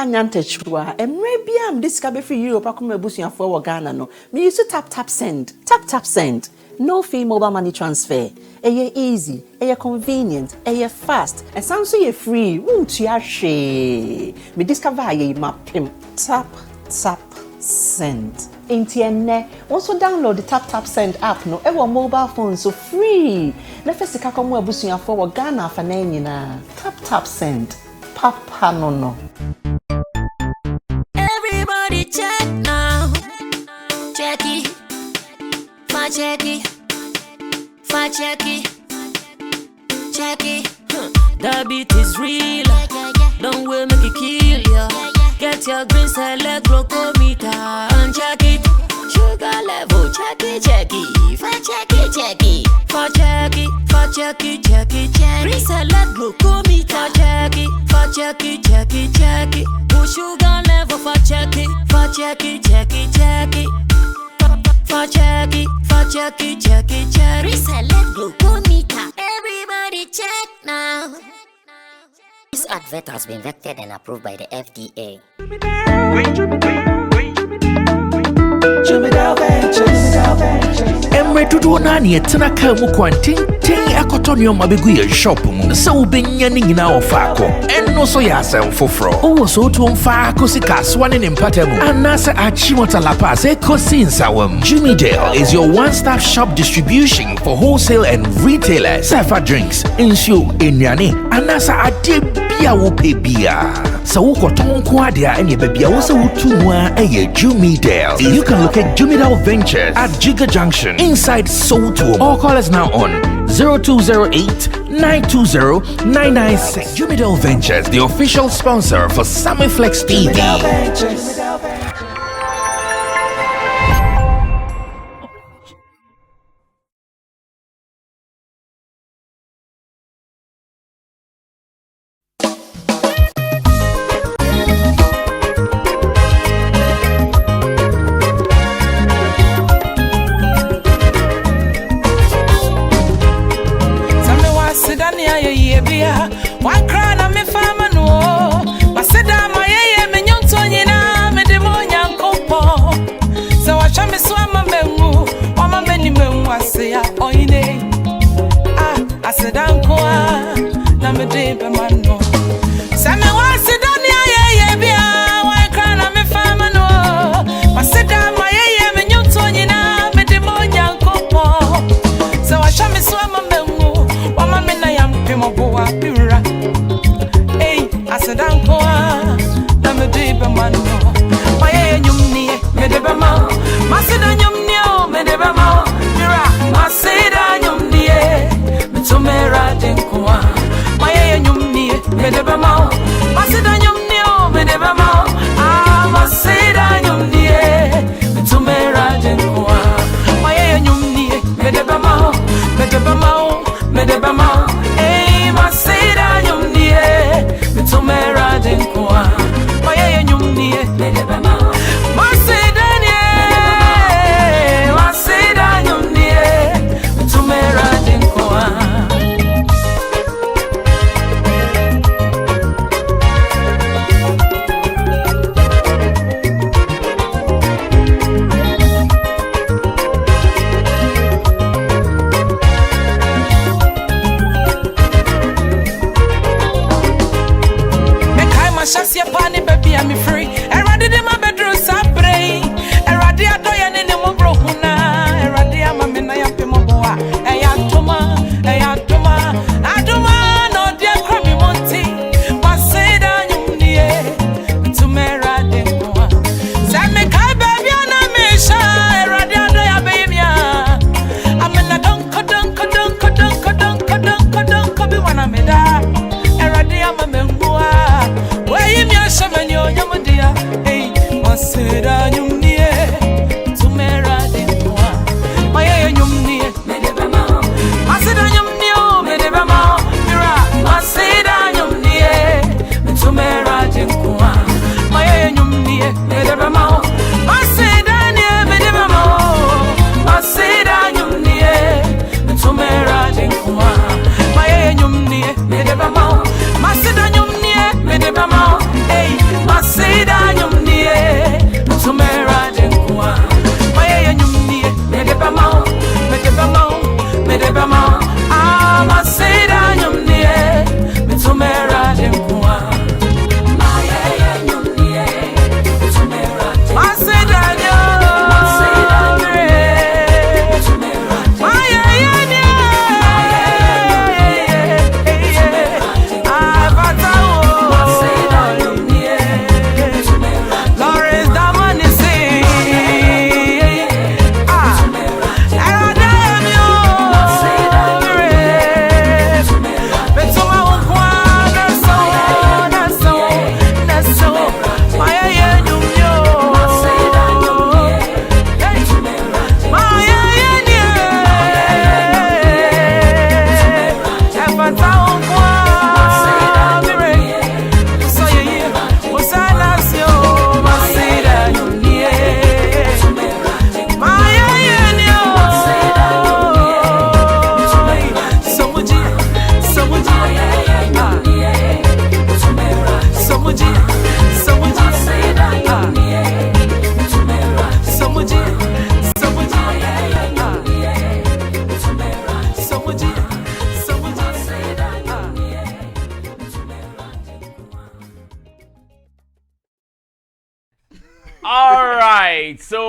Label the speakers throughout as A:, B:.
A: nyantachwa emre bia am this ka be free Europe akoma abusuafo wo Ghana no me use tap send no fee mobile money transfer eye easy eye convenient eye fast and sound so ye free won't you hwe me discover ye mapim tap send Intienne also download the tap send app no ewo mobile phone so free na fesika komo abusuafo wo Ghana fa na nyina tap send papa no
B: everybody check now check it that beat is real don't wait make it kill ya get your green select glucometer and check it sugar level check it green select glucometer check it push sugar level for check it reselect glucometer. Everybody check now. This advert has been vetted and approved by the FDA.
C: Emre tudo nani etena ka mu kwanten akotonyo mabegu ye shop mu se ubenya ni nyina ofako enno so ya asem foforo owo so to mfa akosika swane ne mpatamu anase achimota la pass ekosinsawam Jimmy Dale is your one-stop shop distribution for wholesale and retailers safa drinks insure enyane anase ade bia wo pebia so ukoton ko ade a enye bebia wo se wutu a eye Jimmy Dale. You can locate Jimmy Dale Ventures at Giga Junction inside Soto or call us now on 0208-920-996. Jimmy Dale Ventures, the official sponsor for Sammy Flex TV.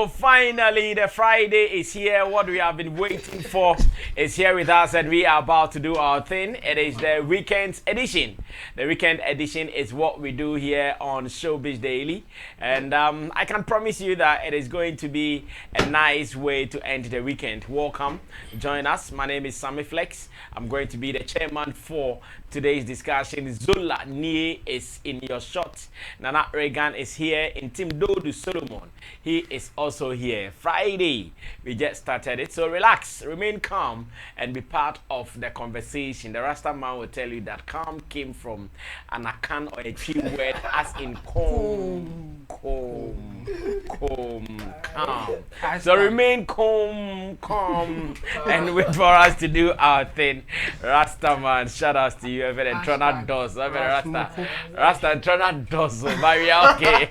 D: So finally, the Friday is here. What we have been waiting for is here with us, and we are about to do our thing. It is the weekend edition. The weekend edition is what we do here on Showbiz Daily, and I can promise you that it is going to be a nice way to end the weekend. Welcome, join us. My name is Sammy Flex. I'm going to be the chairman for today's discussion. Zola Nie is in your shot. Nana Regan is here. In Team Dodu Solomon, he is also here. Friday, we just started it. So relax, remain calm, and be part of the conversation. The Rasta man will tell you that calm came from an Akan or a tree word as in calm. So remain calm, and wait for us to do our thing. Rasta man, shout out to you. Rasta Trona does, but we are okay.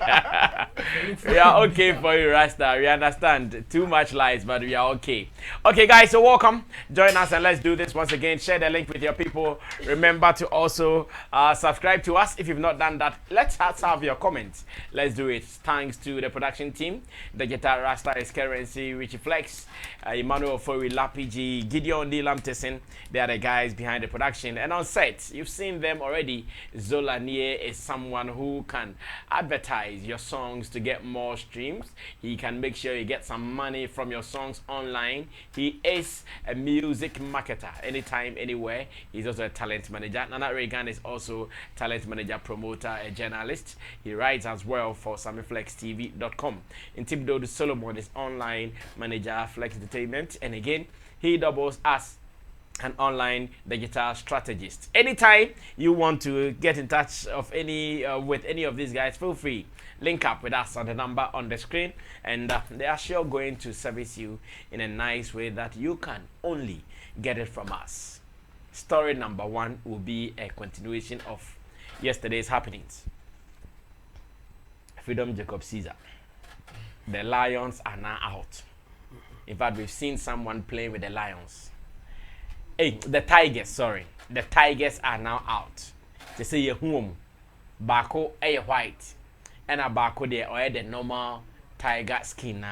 D: We are okay for you, Rasta. We understand. Too much lies, but we are okay. Okay, guys, so welcome. Join us and let's do this once again. Share the link with your people. Remember to also subscribe to us if you've not done that. Let's have your comments. Let's do it. Thanks to the production team. The guitar Rasta is Currency, Richie Flex, Emmanuel Fori, Lapiji, Gideon D. Lamteson. They are the guys behind the production. And on set, you've seen them already. Zola Nie is someone who can advertise your songs to get more streams. He can make sure you get some money from your songs online. He is a music marketer anytime, anywhere. He's also a talent manager. Nana Regan is also talent manager, promoter, a journalist. He writes as well for SammyFlexTV.com. In Team Dodu Solomon is online manager, Flex Entertainment. And again, he doubles as an online digital strategist. Anytime you want to get in touch with any of these guys, feel free. Link up with us on the number on the screen, and they are sure going to service you in a nice way that you can only get it from us. Story number one will be a continuation of yesterday's happenings. Freedom Jacob Caesar. The Lions are now out. In fact, we've seen someone playing with the Lions. The Tigers, sorry. The Tigers are now out. They say you're home. Bako a white. And a bako there or the normal tiger skin.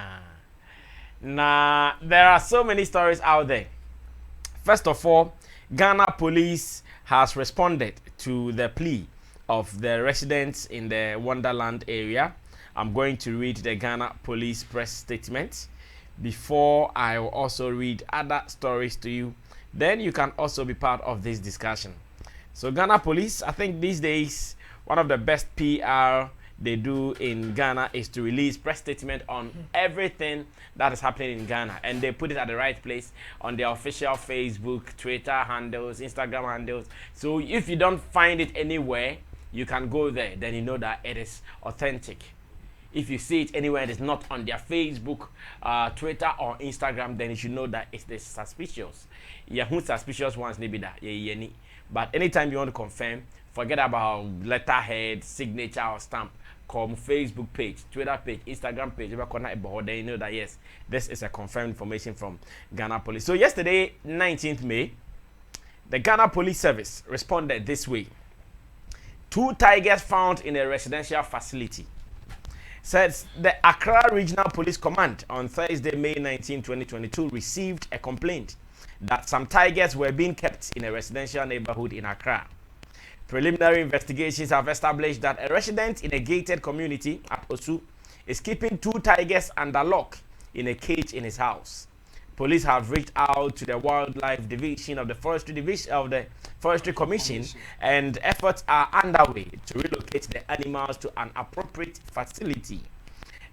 D: Nah, there are so many stories out there. First of all, Ghana police has responded to the plea of the residents in the Wonderland area. I'm going to read the Ghana police press statement before I will also read other stories to you. Then you can also be part of this discussion. So Ghana police, I think these days, one of the best PR they do in Ghana is to release press statement on everything that is happening in Ghana. And they put it at the right place on their official Facebook, Twitter handles, Instagram handles. So if you don't find it anywhere, you can go there. Then you know that it is authentic. If you see it anywhere and it's not on their Facebook, Twitter, or Instagram, then you should know that it's suspicious. Yeah, who suspicious ones maybe that. Yeah. But anytime you want to confirm, forget about letterhead, signature, or stamp. Come Facebook page, Twitter page, Instagram page. Then you know that yes, this is a confirmed information from Ghana Police. So yesterday, 19th May, the Ghana Police Service responded this way. 2 tigers found in a residential facility. Says the Accra Regional Police Command on Thursday, May 19, 2022, received a complaint that some tigers were being kept in a residential neighborhood in Accra. Preliminary investigations have established that a resident in a gated community at Osu is keeping 2 tigers under lock in a cage in his house. Police have reached out to the Wildlife Division of the Forestry Division of the Forestry Commission, and efforts are underway to relocate the animals to an appropriate facility.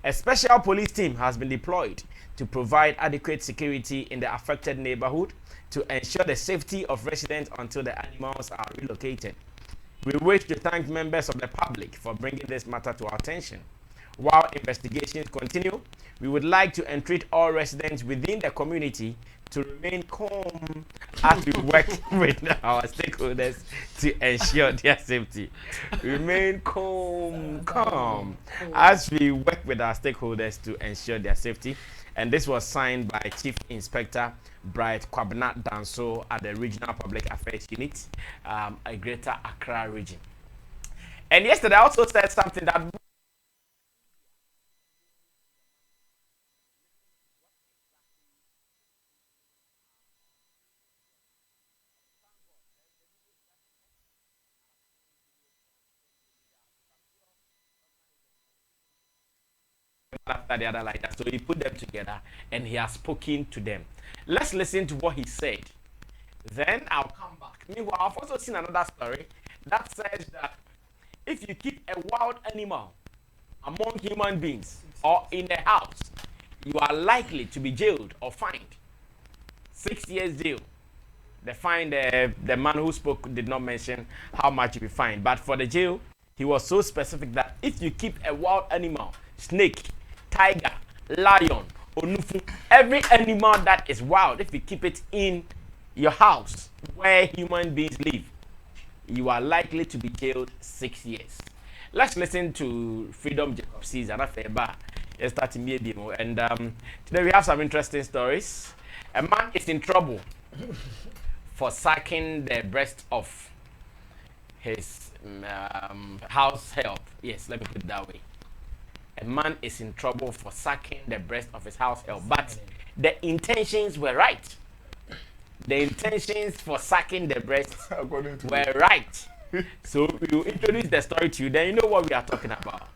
D: A special police team has been deployed to provide adequate security in the affected neighborhood to ensure the safety of residents until the animals are relocated. We wish to thank members of the public for bringing this matter to our attention. While investigations continue, we would like to entreat all residents within the community to remain calm as we work with our stakeholders to ensure their safety. Remain calm as we work with our stakeholders to ensure their safety. And this was signed by Chief Inspector Bright Kwabena Danso at the Regional Public Affairs Unit, a Greater Accra region. And yesterday I also said something that after the other like that. So he put them together and he has spoken to them. Let's listen to what he said. Then I'll come back. Meanwhile, I've also seen another story that says that if you keep a wild animal among human beings or in a house, you are likely to be jailed or fined. 6 years jail. The fine, the man who spoke did not mention how much you be fined. But for the jail, he was so specific that if you keep a wild animal, snake, tiger, lion, onufu, every animal that is wild, if you keep it in your house where human beings live, you are likely to be jailed 6 years. Let's listen to Freedom Jacob Caesar. And today we have some interesting stories. A man is in trouble for sucking the breast of his house help. Yes, let me put it that way. A man is in trouble for sucking the breast of his house help, but the intentions were right. The intentions for sucking the breast were right. So we will introduce the story to you, then you know what we are talking about.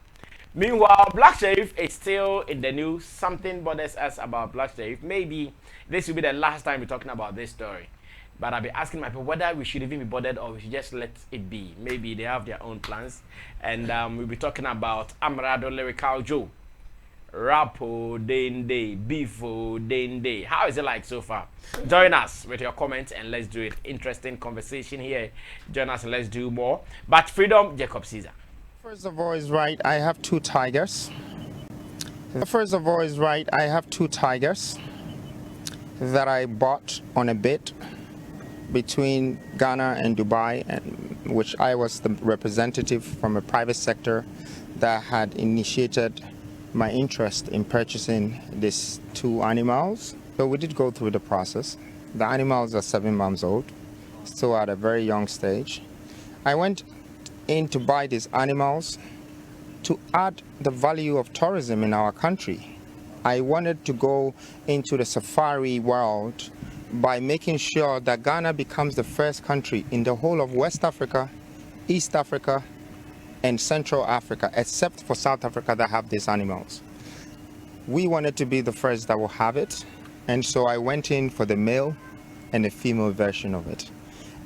D: Meanwhile, Black Sherif is still in the news. Something bothers us about Black Sherif. Maybe this will be the last time we're talking about this story. But I'll be asking my people whether we should even be bothered or we should just let it be. Maybe they have their own plans. And we'll be talking about Amerado, Lyrical Joe, Rapo, Dende, Beefo, Dende. How is it like so far? Join us with your comments and let's do it. Interesting conversation here. Join us and let's do more. But Freedom Jacob Caesar.
E: First of all is right, I have two tigers. First of all is right, I have two tigers that I bought on a bid between Ghana and Dubai, and which I was the representative from a private sector that had initiated my interest in purchasing these two animals. So we did go through the process. The animals are 7 months old, still at a very young stage. I went in to buy these animals to add the value of tourism in our country. I wanted to go into the safari world by making sure that Ghana becomes the first country in the whole of West Africa, East Africa, and Central Africa, except for South Africa, that have these animals. We wanted to be the first that will have it, and so I went in for the male and the female version of it.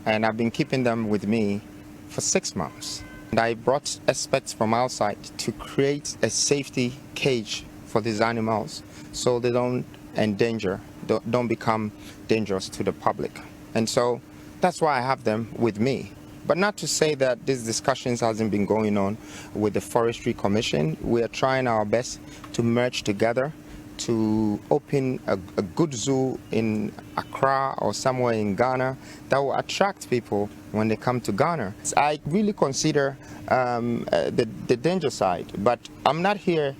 E: And I've been keeping them with me for 6 months. And I brought experts from outside to create a safety cage for these animals so they don't endanger, don't become dangerous to the public. And so that's why I have them with me. But not to say that these discussions hasn't been going on with the Forestry Commission. We are trying our best to merge together to open a good zoo in Accra or somewhere in Ghana that will attract people when they come to Ghana. I really consider the danger side, but I'm not here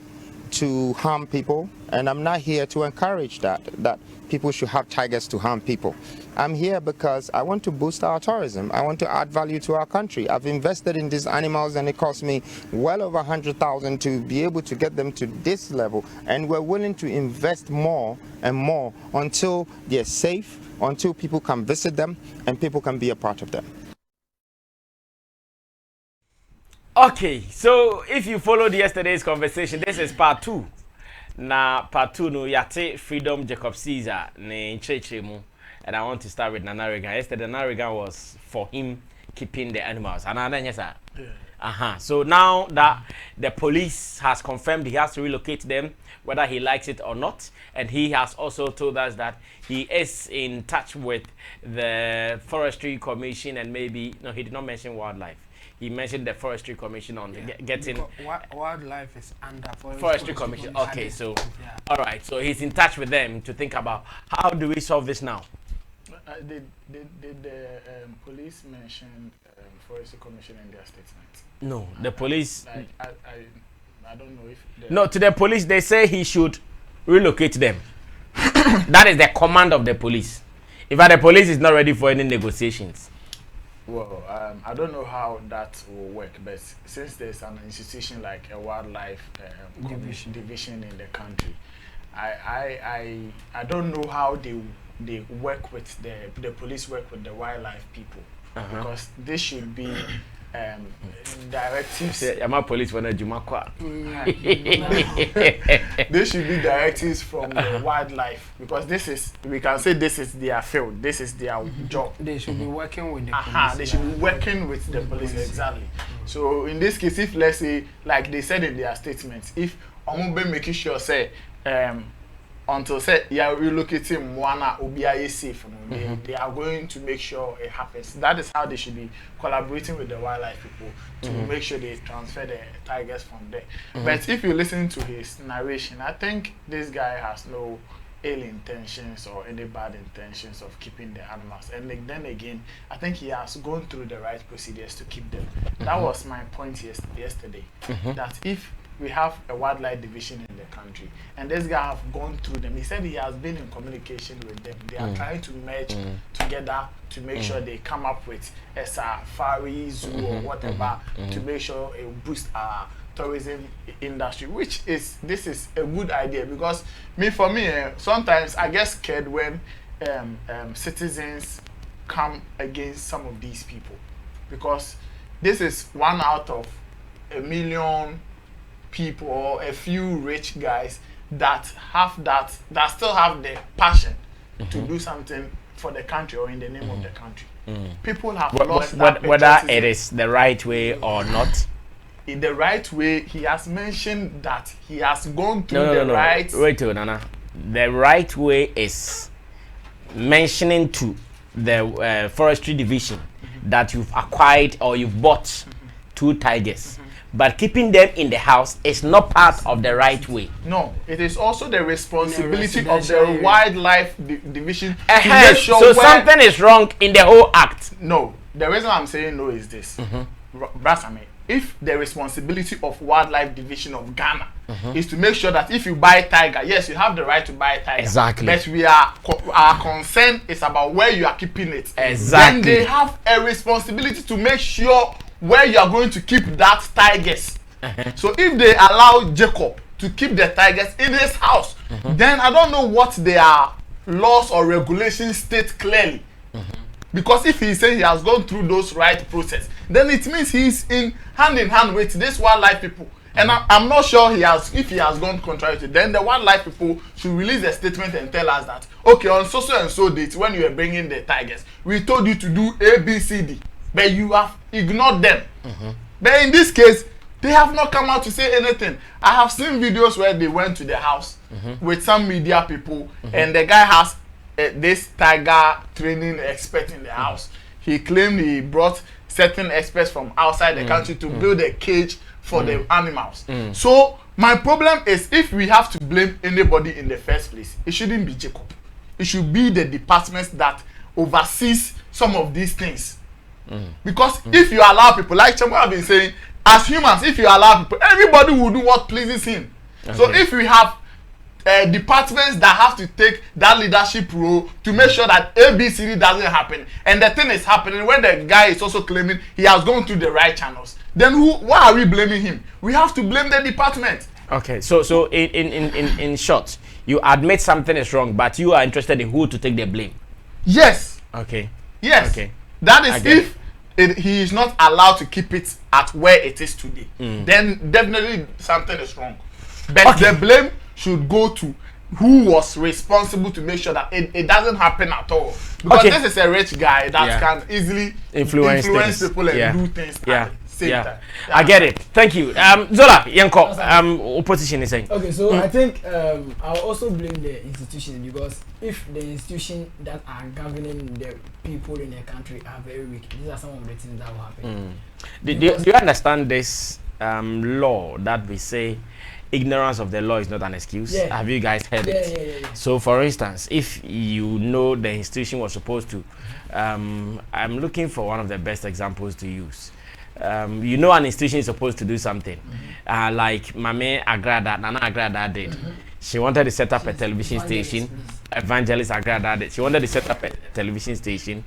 E: to harm people, and I'm not here to encourage that people should have tigers to harm people. I'm here because I want to boost our tourism. I want to add value to our country. I've invested in these animals and it cost me well over 100,000 to be able to get them to this level, and we're willing to invest more and more until they're safe, until people can visit them and people can be a part of them.
D: Okay, so if you followed yesterday's conversation, this is part 2. Na part 2 no yate Freedom Jacob Caesar ne nchechemu, and I want to start with Nana Regan. Yesterday Nana Regan was for him keeping the animals. And yes, sir. So now that the police has confirmed he has to relocate them, whether he likes it or not, and he has also told us that he is in touch with the Forestry Commission, and maybe no, he did not mention wildlife. He mentioned the Forestry Commission on getting
F: wildlife is under
D: Forestry Commission. Okay, so all right, so he's in touch with them to think about how do we solve this now.
F: Did the police mention Forestry Commission in their statement?
D: No, the police.
F: I don't know if.
D: No, to the police they say he should relocate them. That is the command of the police. In fact, the police is not ready for any negotiations.
F: Well, I don't know how that will work, but since there's an institution like a wildlife division in the country, I don't know how they work with the police work with the wildlife people, because this should be directives.
D: I'm a police when I do my
F: There should be directives from the wildlife, because we can say this is their field, this is their job.
G: They should be working with the police.
F: They should be working with the police, exactly. So in this case, if let's say, like they said in their statements, if Omube making sure say until say yeah relocating Mwana Obiaye safe, they are going to make sure it happens. That is how they should be collaborating with the wildlife people to make sure they transfer the tigers from there. But if you listen to his narration, I think this guy has no ill intentions or any bad intentions of keeping the animals. And then again, I think he has gone through the right procedures to keep them. That was my point yesterday. That if we have a wildlife division in the country, and this guy have gone through them. He said he has been in communication with them. They are trying to merge together to make sure they come up with a safari zoo or whatever to make sure it boosts our tourism industry. This is a good idea, because for me, sometimes I get scared when citizens come against some of these people, because this is 1 out of a million people or a few rich guys that still have the passion to do something for the country or in the name of the country. People have lost that
D: whether it is the right way or not.
F: In the right way, he has mentioned that he has gone through the right.
D: Wait, Nana. The right way is mentioning to the forestry division that you've acquired or you've bought 2 tigers. But keeping them in the house is not part of the right way.
F: No, it is also the responsibility of the wildlife division to
D: make sure. So something is wrong in the whole act.
F: No, the reason I'm saying no is this. Brasame, if the responsibility of wildlife division of Ghana is to make sure that if you buy tiger, yes, you have the right to buy tiger. Exactly. But our concern is about where you are keeping it.
D: Exactly.
F: Then they have a responsibility to make sure where you are going to keep that tigers. So if they allow Jacob to keep the tigers in his house, then I don't know what their laws or regulations state clearly. Because if he says he has gone through those right process, then it means he's in hand with this wildlife people. And I'm not sure if he has gone contrary to, then the wildlife people should release a statement and tell us that, okay, on so and so date, when you were bringing the tigers, we told you to do A, B, C, D. But you have ignored them. But in this case, they have not come out to say anything. I have seen videos where they went to the house with some media people, and the guy has this tiger training expert in the house. He claimed he brought certain experts from outside the country to build a cage for the animals. So my problem is, if we have to blame anybody in the first place, it shouldn't be Jacob. It should be the departments that oversees some of these things. Because if you allow people, like Chamo have been saying, as humans, if you allow people, everybody will do what pleases him. So if we have departments that have to take that leadership role to make sure that ABCD doesn't happen, and the thing is happening when the guy is also claiming he has gone through the right channels, then why are we blaming him? We have to blame the department.
D: Okay, so in short, you admit something is wrong, but you are interested in who to take the blame.
F: Yes.
D: Okay.
F: Yes.
D: Okay.
F: That is if he is not allowed to keep it at where it is today, then definitely something is wrong. But the blame should go to who was responsible to make sure that it doesn't happen at all. Because this is a rich guy that can easily influence people and do things at the same time.
D: I get it. Thank you. Zola, Yanko, opposition is saying.
G: Okay, so I think I'll also blame the institutions, because if the institutions that are governing the people in the country are very weak, these are some of the things that will happen.
D: Do you understand this law that we say ignorance of the law is not an excuse? Have you guys heard it?
G: Yeah.
D: So for instance, if you know the institution was supposed to, I'm looking for one of the best examples to use. You know an institution is supposed to do something, like Mame Agrada, Nana Agrada did. She wanted to set up a television station. Evangelist Agrada did. She wanted to set up a television station.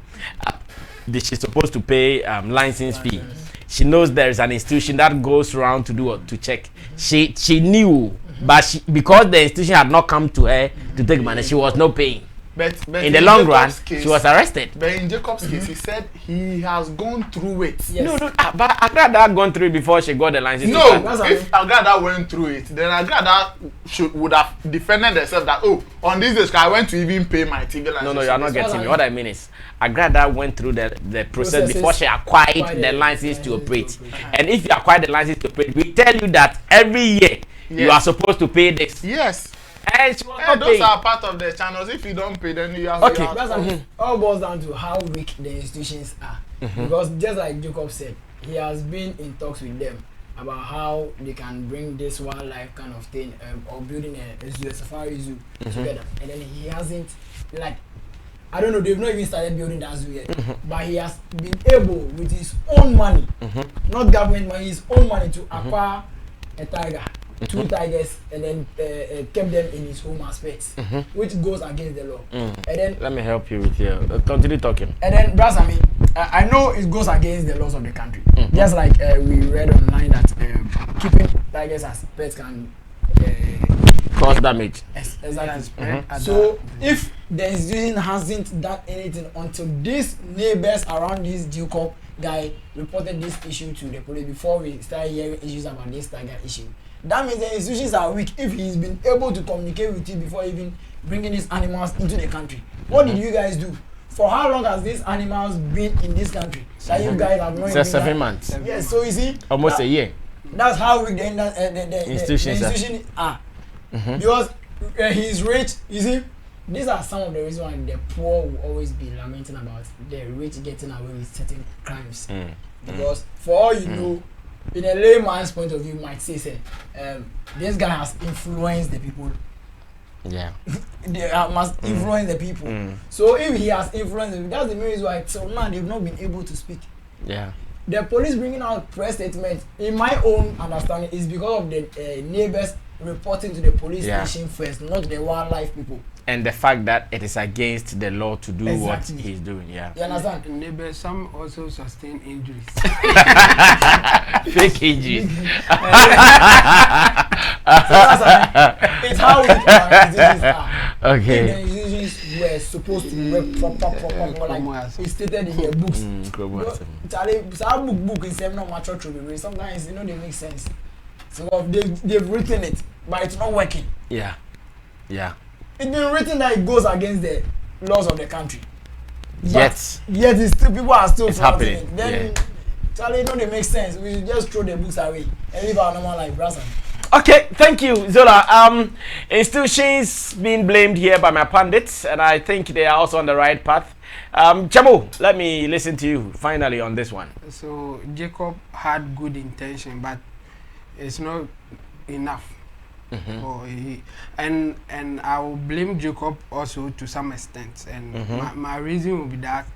D: She's supposed to pay license fee. She knows there is an institution that goes around to do what, to check. She knew, but because the institution had not come to her to take money, she was not paying.
F: But
D: in the long run,
F: case,
D: she was arrested.
F: But in Jacob's case, he said he has gone through it.
G: Yes.
D: No, but Agrada had gone through it before she got the license.
F: No, if Agrada went through it, then Agrada would have defended herself that, oh, on this day, I went to even pay my TV license.
D: No, you are not getting me. What I mean is, Agrada went through the process before she acquired the license to operate. And if you acquire the license to operate, we tell you that every year you are supposed to pay this.
F: Yes.
D: And she was not
F: those
D: paying.
F: are part of the channels. If you don't pay, then you have
D: Okay.
F: to.
G: All boils down to how weak the institutions are. Because just like Jacob said, he has been in talks with them about how they can bring this wildlife kind of thing or building a safari zoo together. And then he hasn't, like, I don't know, they've not even started building that zoo yet. But he has been able, with his own money, not government money, his own money, to acquire a tiger. 2 tigers, and then kept them in his home aspects, which goes against the law. And then
D: let me help you with your continue talking.
G: And then, Bras, I know it goes against the laws of the country. Just like we read online that keeping tigers as pets can
D: cause damage.
G: Exactly. So if the institution hasn't done anything until these neighbors around this Jacob guy reported this issue to the police before we started hearing issues about this tiger issue, that means the institutions are weak if he's been able to communicate with you before even bringing these animals into the country. What did you guys do? For how long has these animals been in this country? That you guys have not.
D: Just 7 months.
G: Yes, so you see,
D: almost a year.
G: That's how weak the institutions are. Because he's rich. You see, these are some of the reasons why the poor will always be lamenting about the rich getting away with certain crimes. Because for all you know, in a layman's point of view, might say, this guy has influenced the people.
D: Yeah.
G: They must influence the people. So if he has influenced them, that's the main reason why till now they've not been able to speak.
D: Yeah.
G: The police bringing out press statements, in my own understanding, is because of the neighbors reporting to the police station first, not the wildlife people.
D: And the fact that it is against the law to do what he's doing,
G: You understand?
H: Neighbors, some also sustain injuries.
D: Fake injuries.
G: It's how the institutions are.
D: Okay.
G: The institutions were supposed to work proper, like it's stated in their books. Charlie, book is not much trouble. Sometimes they make sense. So they've written it, but it's not working.
D: Yeah.
G: It's been written that it goes against the laws of the country.
D: Yet
G: it's still, people are still
D: happening.
G: It. Then, Charlie, they make sense. We should just throw the books away and live our normal life, brother.
D: Okay, thank you, Zola. Institutions being blamed here by my pundits, and I think they are also on the right path. Chamo, let me listen to you finally on this one.
H: So Jacob had good intention, but it's not enough. And I will blame Jacob also to some extent, and my reason will be that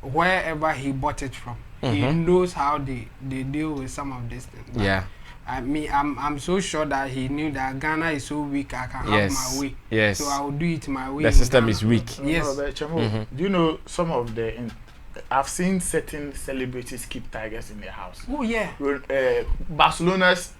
H: wherever he bought it from, he knows how they deal with some of these things. But I'm so sure that he knew that Ghana is so weak, I can have my way.
D: Yes.
H: So I will do it my way.
D: The system is weak.
H: Yes.
F: Do you know some of the? I've seen certain celebrities keep tigers in their house.
H: Oh yeah.
F: Barcelona's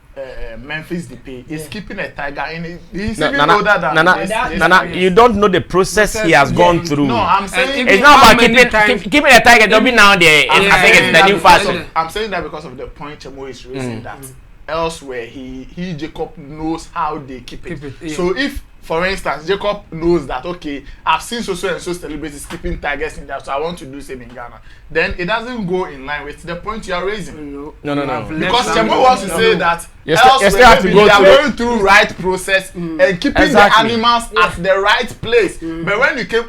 F: Memphis Depay is keeping a tiger in it. He's even older than
D: Nana, you don't know the process he has gone through.
F: No, I'm saying
D: it's not about keeping a tiger. Don't be now there. I think it's the new fashion.
F: I'm saying that because of the point Chemo is raising that elsewhere he Jacob knows how they keep it. So if, for instance, Jacob knows that, okay, I've seen so and so celebrities keeping tigers in there, so I want to do same in Ghana, then it doesn't go in line with the point you are raising.
D: No.
F: Because Chemo wants to say that
D: you still have to
F: they
D: go
F: are
D: through
F: going through right process and keeping the animals at the right place. But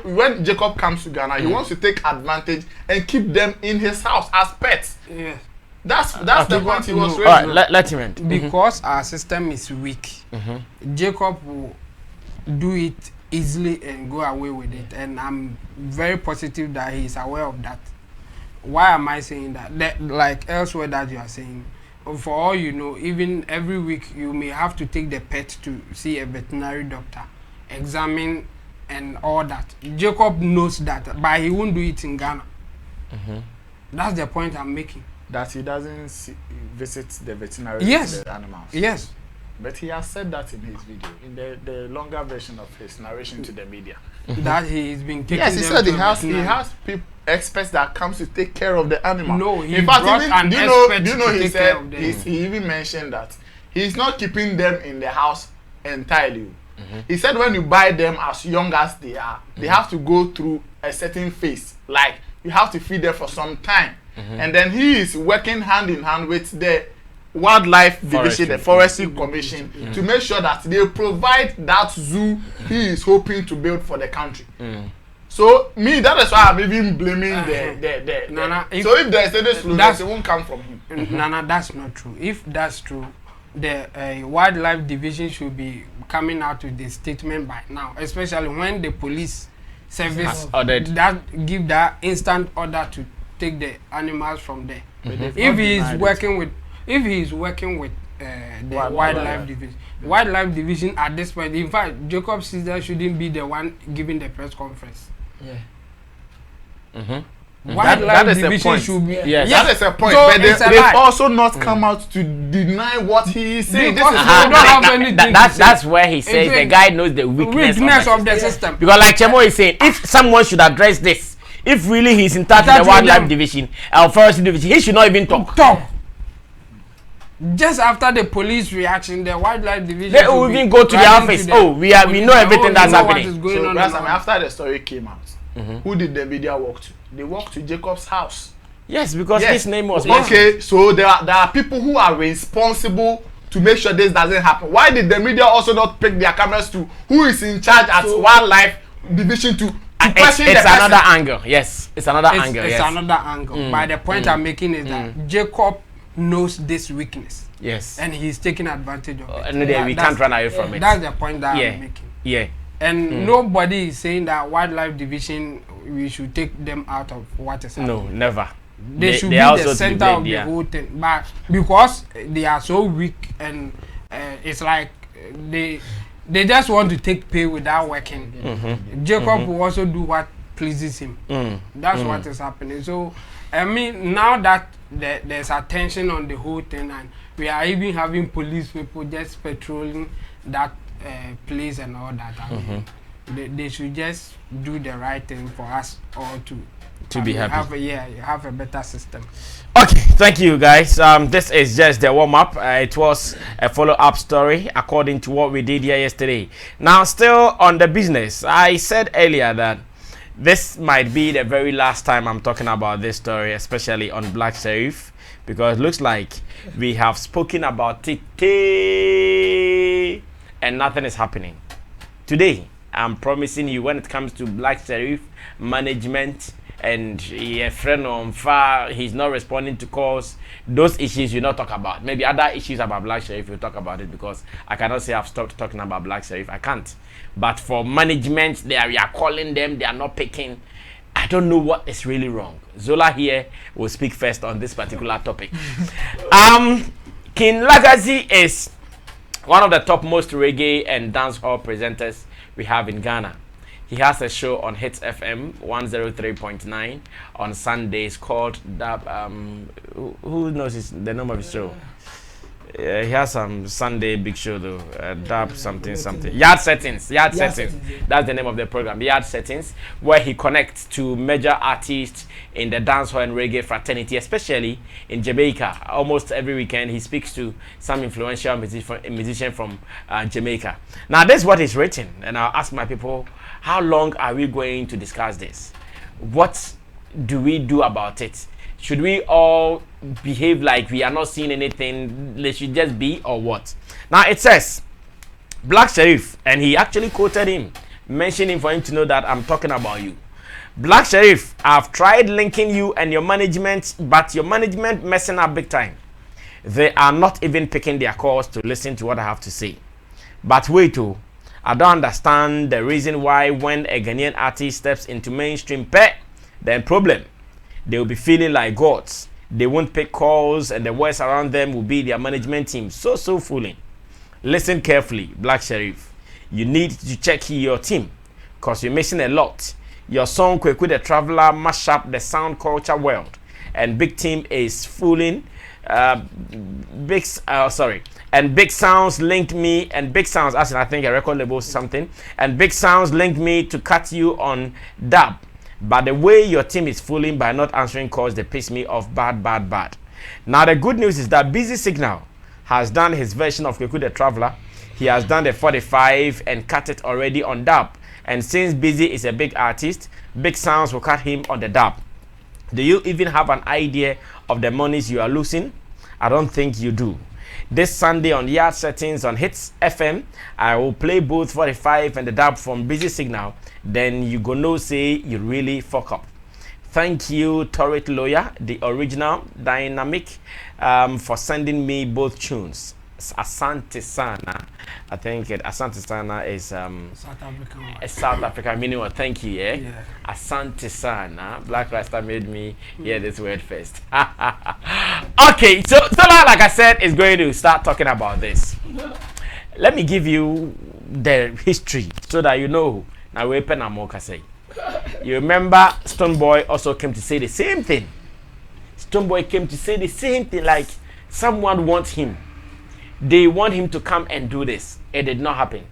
F: when Jacob comes to Ghana, he wants to take advantage and keep them in his house as pets.
H: Yeah.
F: That's the point he was raising.
D: All right, let him end.
H: Because our system is weak, Jacob will do it easily and go away with it, and I'm very positive that he is aware of that. Why am I saying that? Like elsewhere that you are saying, for all you know, even every week you may have to take the pet to see a veterinary doctor, examine and all that. Jacob knows that, but he won't do it in Ghana. That's the point I'm making.
F: That he doesn't visit the veterinary with the animals.
H: Yes.
F: But he has said that in his video, in the longer version of his narration to the media,
H: that he's been taking.
F: Yes, he
H: them
F: said
H: to
F: he
H: veterinary.
F: has people, experts that comes to take care of the animal.
H: No, he
F: in fact,
H: brought
F: even,
H: an
F: do
H: expert
F: you know
H: to
F: he
H: take
F: said
H: care of them.
F: he even mentioned that he's not keeping them in the house entirely. He said when you buy them as young as they are, they have to go through a certain phase. Like you have to feed them for some time, and then he is working hand in hand with the wildlife division, the forestry commission, to make sure that they provide that zoo he is hoping to build for the country. So me, that is why I'm even blaming
H: Nana,
F: so if there's any slowness, it won't come from him.
H: Nana, that's not true. If that's true, the wildlife division should be coming out with the statement by now, especially when the police service that give that instant order to take the animals from there. If he is working with the wildlife division at this point, in fact, Jacob Caesar shouldn't be the one giving the press conference. Wildlife
F: that is a
H: division
F: point.
H: should be.
D: Yes.
F: That is a point,
H: So
F: but
H: it's a
F: they've
H: lie.
F: also not come out to deny what he is saying.
H: Because
F: This is
H: they don't have anything to say.
D: That's where he says the guy knows the weakness
H: of the system.
D: Because like Chemo is saying, if someone should address this, if really he's in touch with the wildlife division or forestry division, he should not even talk.
H: Just after the police reaction, the wildlife division.
D: They will even go to the office. We know everything that's happening.
F: So, after the story came out, who did the media walk to? They walked to Jacob's house.
D: Yes, because his name was
F: okay. So there are people who are responsible to make sure this doesn't happen. Why did the media also not pick their cameras to who is in charge at wildlife division to question
D: it's
F: the person?
D: another angle. Yes, it's another angle.
H: It's another angle. But the point I'm making is that Jacob knows this weakness.
D: Yes.
H: And he's taking advantage of it.
D: No, we can't run away from it.
H: That's the point that I'm making.
D: Yeah.
H: And nobody is saying that wildlife division, we should take them out of what is happening.
D: No, never.
H: They should be the center of the whole thing. But because they are so weak and it's like they just want to take pay without working. Jacob will also do what pleases him. That's what is happening. So, I mean, now that there's attention on the whole thing and we are even having police people just patrolling that place and all that. I mean, they should just do the right thing for us all to
D: be happy.
H: Have a better system.
D: Okay, thank you guys. This is just the warm-up. It was a follow-up story according to what we did here yesterday. Now, still on the business, I said earlier that this might be the very last time I'm talking about this story, especially on Black Sherif, because it looks like we have spoken about it and nothing is happening. Today, I'm promising you, when it comes to Black Sherif management and a friend on far, he's not responding to calls, those issues you not talk about. Maybe other issues about Black Sherif, you talk about it, because I cannot say I've stopped talking about Black Sherif. I can't. But for management, we are calling them, they are not picking. I don't know what is really wrong. Zola here will speak first on this particular topic. King Lagazi is one of the topmost reggae and dancehall presenters we have in Ghana. He has a show on Hits FM 103.9 on Sundays called who knows the name of his show? He has some Sunday big show though. Something. Yard Settings. That's the name of the program. Yard Settings, where he connects to major artists in the dancehall and reggae fraternity, especially in Jamaica. Almost every weekend he speaks to some influential musician from Jamaica. Now this is what is written, and I'll ask my people, how long are we going to discuss this? What do we do about it? Should we all behave like we are not seeing anything? They should just be, or what? Now it says, Black Sherif, and he actually quoted him, mentioning for him to know that I'm talking about you. Black Sherif, I've tried linking you and your management, but your management messing up big time. They are not even picking their calls to listen to what I have to say. But wait, I don't understand the reason why when a Ghanaian artist steps into mainstream then problem. They will be feeling like gods. They won't pick calls and the voice around them will be their management team. So fooling. Listen carefully, Black Sherif. You need to check your team because you're missing a lot. Your song Kweku the Traveler mash up the sound culture world, and big team is fooling And Big Sounds linked me, and Big Sounds, as in I think a record label something, and Big Sounds linked me to cut you on dab. But the way your team is fooling by not answering calls, they piss me off bad. Now the good news is that Busy Signal has done his version of Kweku the Traveler. He has done the 45 and cut it already on dab. And since Busy is a big artist, Big Sounds will cut him on the dab. Do you even have an idea of the monies you are losing? I don't think you do. This Sunday on Yard Settings on Hits FM, I will play both 45 and the dab from Busy Signal. Then you gonna say you really fuck up. Thank you, Torrit Lawyer, the original dynamic, for sending me both tunes. Asante Sana. I think Asante Sana is
H: South African.
D: a South African meaning of thank you, eh?
H: Yeah.
D: Asante Sana. Black Rasta made me hear this word first. Okay, so like I said, is going to start talking about this. Let me give you the history so that you know. Now we pen Amoka say. You remember Stonebwoy also came to say the same thing. Stonebwoy came to say the same thing, like someone wants him. They want him to come and do this. It did not happen.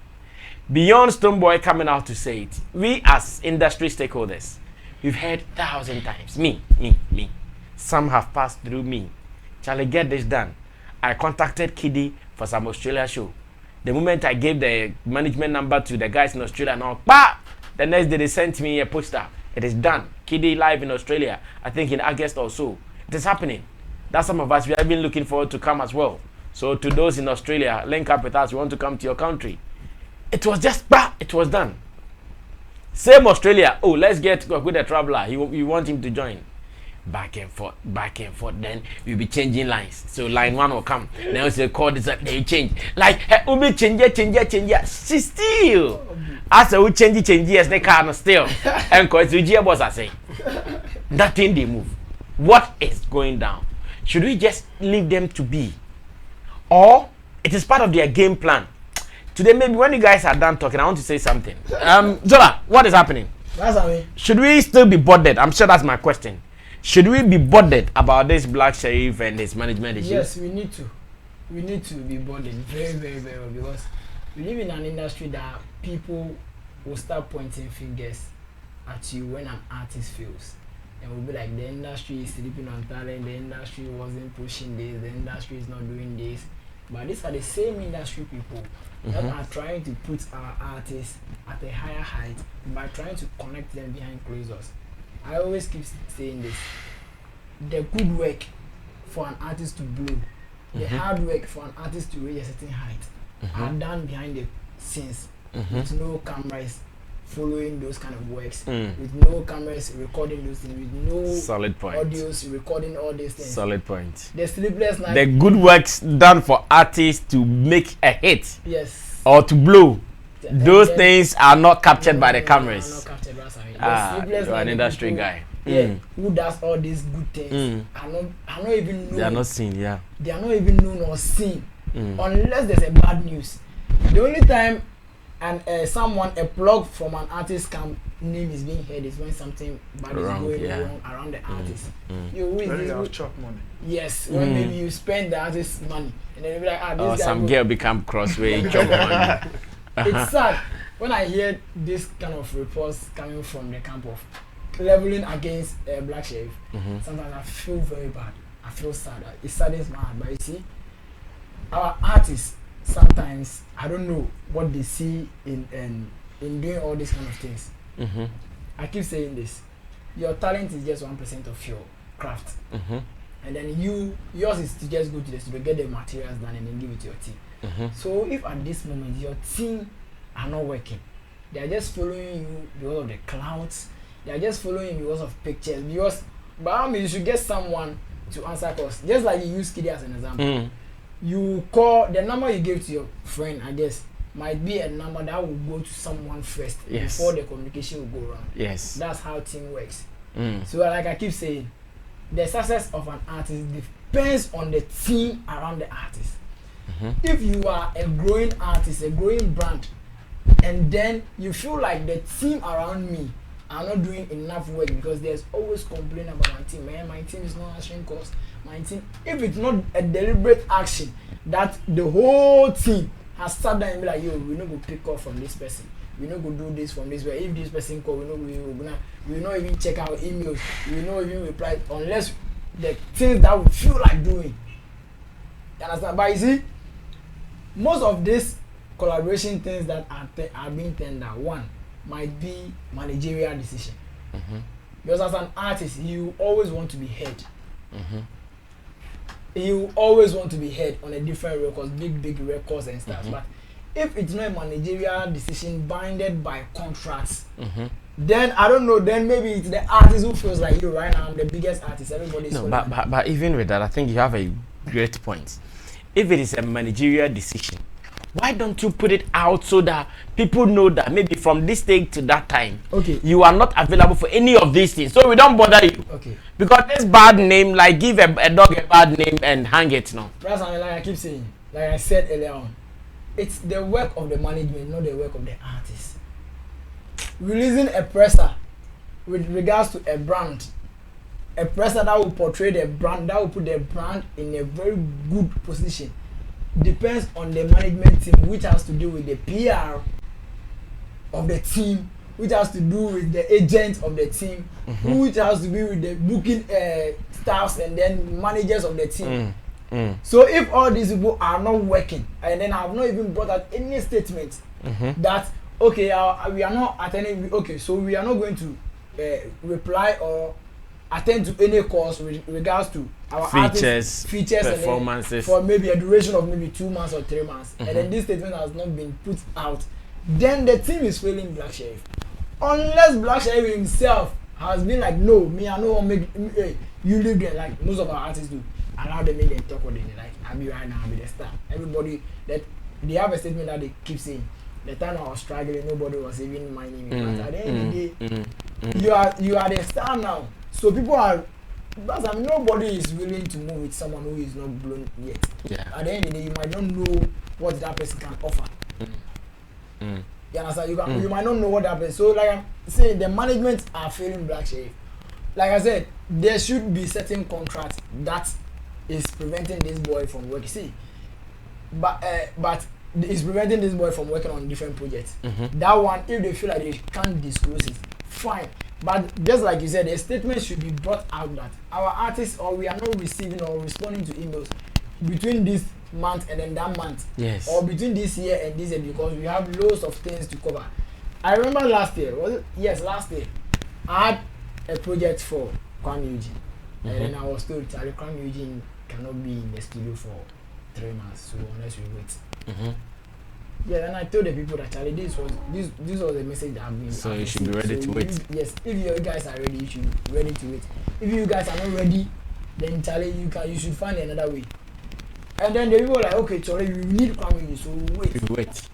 D: Beyond Stonebwoy coming out to say it, we as industry stakeholders, we've heard 1,000 times. Me. Some have passed through me. Charlie, get this done. I contacted Kiddy for some Australia show. The moment I gave the management number to the guys in Australia, now, the next day they sent me a poster. It is done. Kiddy live in Australia. I think in August or so. It is happening. That's some of us. We have been looking forward to come as well. So to those in Australia, link up with us. We want to come to your country. It was just, it was done. Same Australia. Oh, let's get Kweku the Traveler. You want him to join. Back and forth. Then we'll be changing lines. So line 1 will come. Then we'll call this, they change. Like, we'll be change. She still. As we change, yes, they can still. And because we boss are saying, nothing they move. What is going down? Should we just leave them to be? Or it is part of their game plan. Today, maybe when you guys are done talking, I want to say something. Zola, what is happening?
G: That's how we.
D: Should we still be bothered? I'm sure that's my question. Should we be bothered about this Black Sherif and his management issues?
G: Yes, we need to. We need to be bothered very well because we live in an industry that people will start pointing fingers at you when an artist fails. And we'll be like, the industry is sleeping on talent, the industry wasn't pushing this, the industry is not doing this. But these are the same industry people that are trying to put our artists at a higher height by trying to connect them behind closed doors. I always keep saying this. The good work for an artist to blow, the hard work for an artist to reach a certain height are done behind the scenes with no cameras following those kind of works, with no cameras recording those things, with no
D: solid point
G: audios recording all these things.
D: Solid point.
G: The sleepless night.
D: The good works done for artists to make a hit.
G: Yes.
D: Or to blow. Those things are not captured by the cameras.
G: Are not captured by
D: you're an industry
G: people,
D: guy.
G: Yeah, who does all these good things are not even known.
D: They are not seen, yeah.
G: They are not even known or seen unless there's a bad news. The only time a plug from an artist name is being heard is when something bad is going wrong around the artist.
F: You chop money.
G: Yes, when maybe you spend the artist's money and then you be like, this guy
D: some girl become crossway chop money.
G: It's sad when I hear this kind of reports coming from the camp of leveling against Black Sherif. Sometimes I feel very bad. I feel sad. It saddens my heart. But you see, our artists sometimes I don't know what they see in doing all these kind of things. I keep saying this. Your talent is just 1% of your craft, and then yours is to just go to the studio, get the materials done, and then give it to your team. So if at this moment your team are not working, they are just following you because of the clouds. They are just following you because of pictures. Because by you should get someone to answer calls. Just like you use Kiddy as an example. You call the number you gave to your friend, I guess, might be a number that will go to someone first before the communication will go around.
D: Yes.
G: That's how team works. So like I keep saying, the success of an artist depends on the team around the artist. If you are a growing artist, a growing brand, and then you feel like the team around me are not doing enough work because there's always complaint about my team. Man, my team is not answering calls. My team, if it's not a deliberate action that the whole team has sat down and be like, yo, we not go pick up from this person. We not go do this from this way. If this person call, we not even check our emails. We not even reply unless the things that we feel like doing. You understand? But you see, most of these collaboration things that are being tendered, one might be managerial decision. Because as an artist, you always want to be heard. You always want to be heard on a different records, big records and stuff. But if it's not a managerial decision binded by contracts, then I don't know. Then maybe it's the artist who feels like, you right now I'm the biggest artist. Everybody's
D: no. But even with that, I think you have a great point. If it is a managerial decision, why don't you put it out so that people know that maybe from this day to that time, you are not available for any of these things, so we don't bother you. Because this bad name, like give a dog a bad name and hang it now.
G: That's like I keep saying, like I said earlier on, it's the work of the management, not the work of the artist. Releasing a presser with regards to a brand, a presser that will portray the brand, that will put the brand in a very good position, depends on the management team, which has to do with the PR of the team, which has to do with the agents of the team, which has to do with the booking staffs and then managers of the team. So if all these people are not working, and then I have not even brought out any statement that we are not attending, so we are not going to reply or attend to any calls with regards to our features,
D: performances
G: for maybe a duration of maybe 2 months or 3 months, and then this statement has not been put out, then the team is failing Black Sherif. Unless Black Sherif himself has been like, no, me I know you live there, like most of our artists do. Allow them in and talk what they like. I'll be right now, I'll be the star. Everybody that they have a statement that they keep saying. The time I was struggling, nobody was even minding me. But at the end of the day, you are the star now. So people are, because I mean, nobody is willing to move with someone who is not blown yet. At the end of the day, you might not know what that person can offer. You understand? You might not know what that person. So like I'm saying, the management are failing Black Sherif. Like I said, there should be certain contracts that is preventing this boy from working. See, but it's preventing this boy from working on different projects. That one, if they feel like they can't disclose it, fine. But just like you said, a statement should be brought out that our artists or we are not receiving or responding to emails between this month and then that month.
D: Yes.
G: Or between this year and this year, because we have loads of things to cover. I remember last year, was it? Yes, last year. I had a project for Kwame Eugene. And then I was told Charlie Kwame Eugene cannot be in the studio for 3 months, so unless we wait. Yeah, and I told the people that Charlie, this was the message that I've been.
D: So you should be ready to wait.
G: Yes, if you guys are ready, you should be ready to wait. If you guys are not ready, then Charlie, you should find another way. And then the people were like, okay, Charlie, we need Kwame, so wait.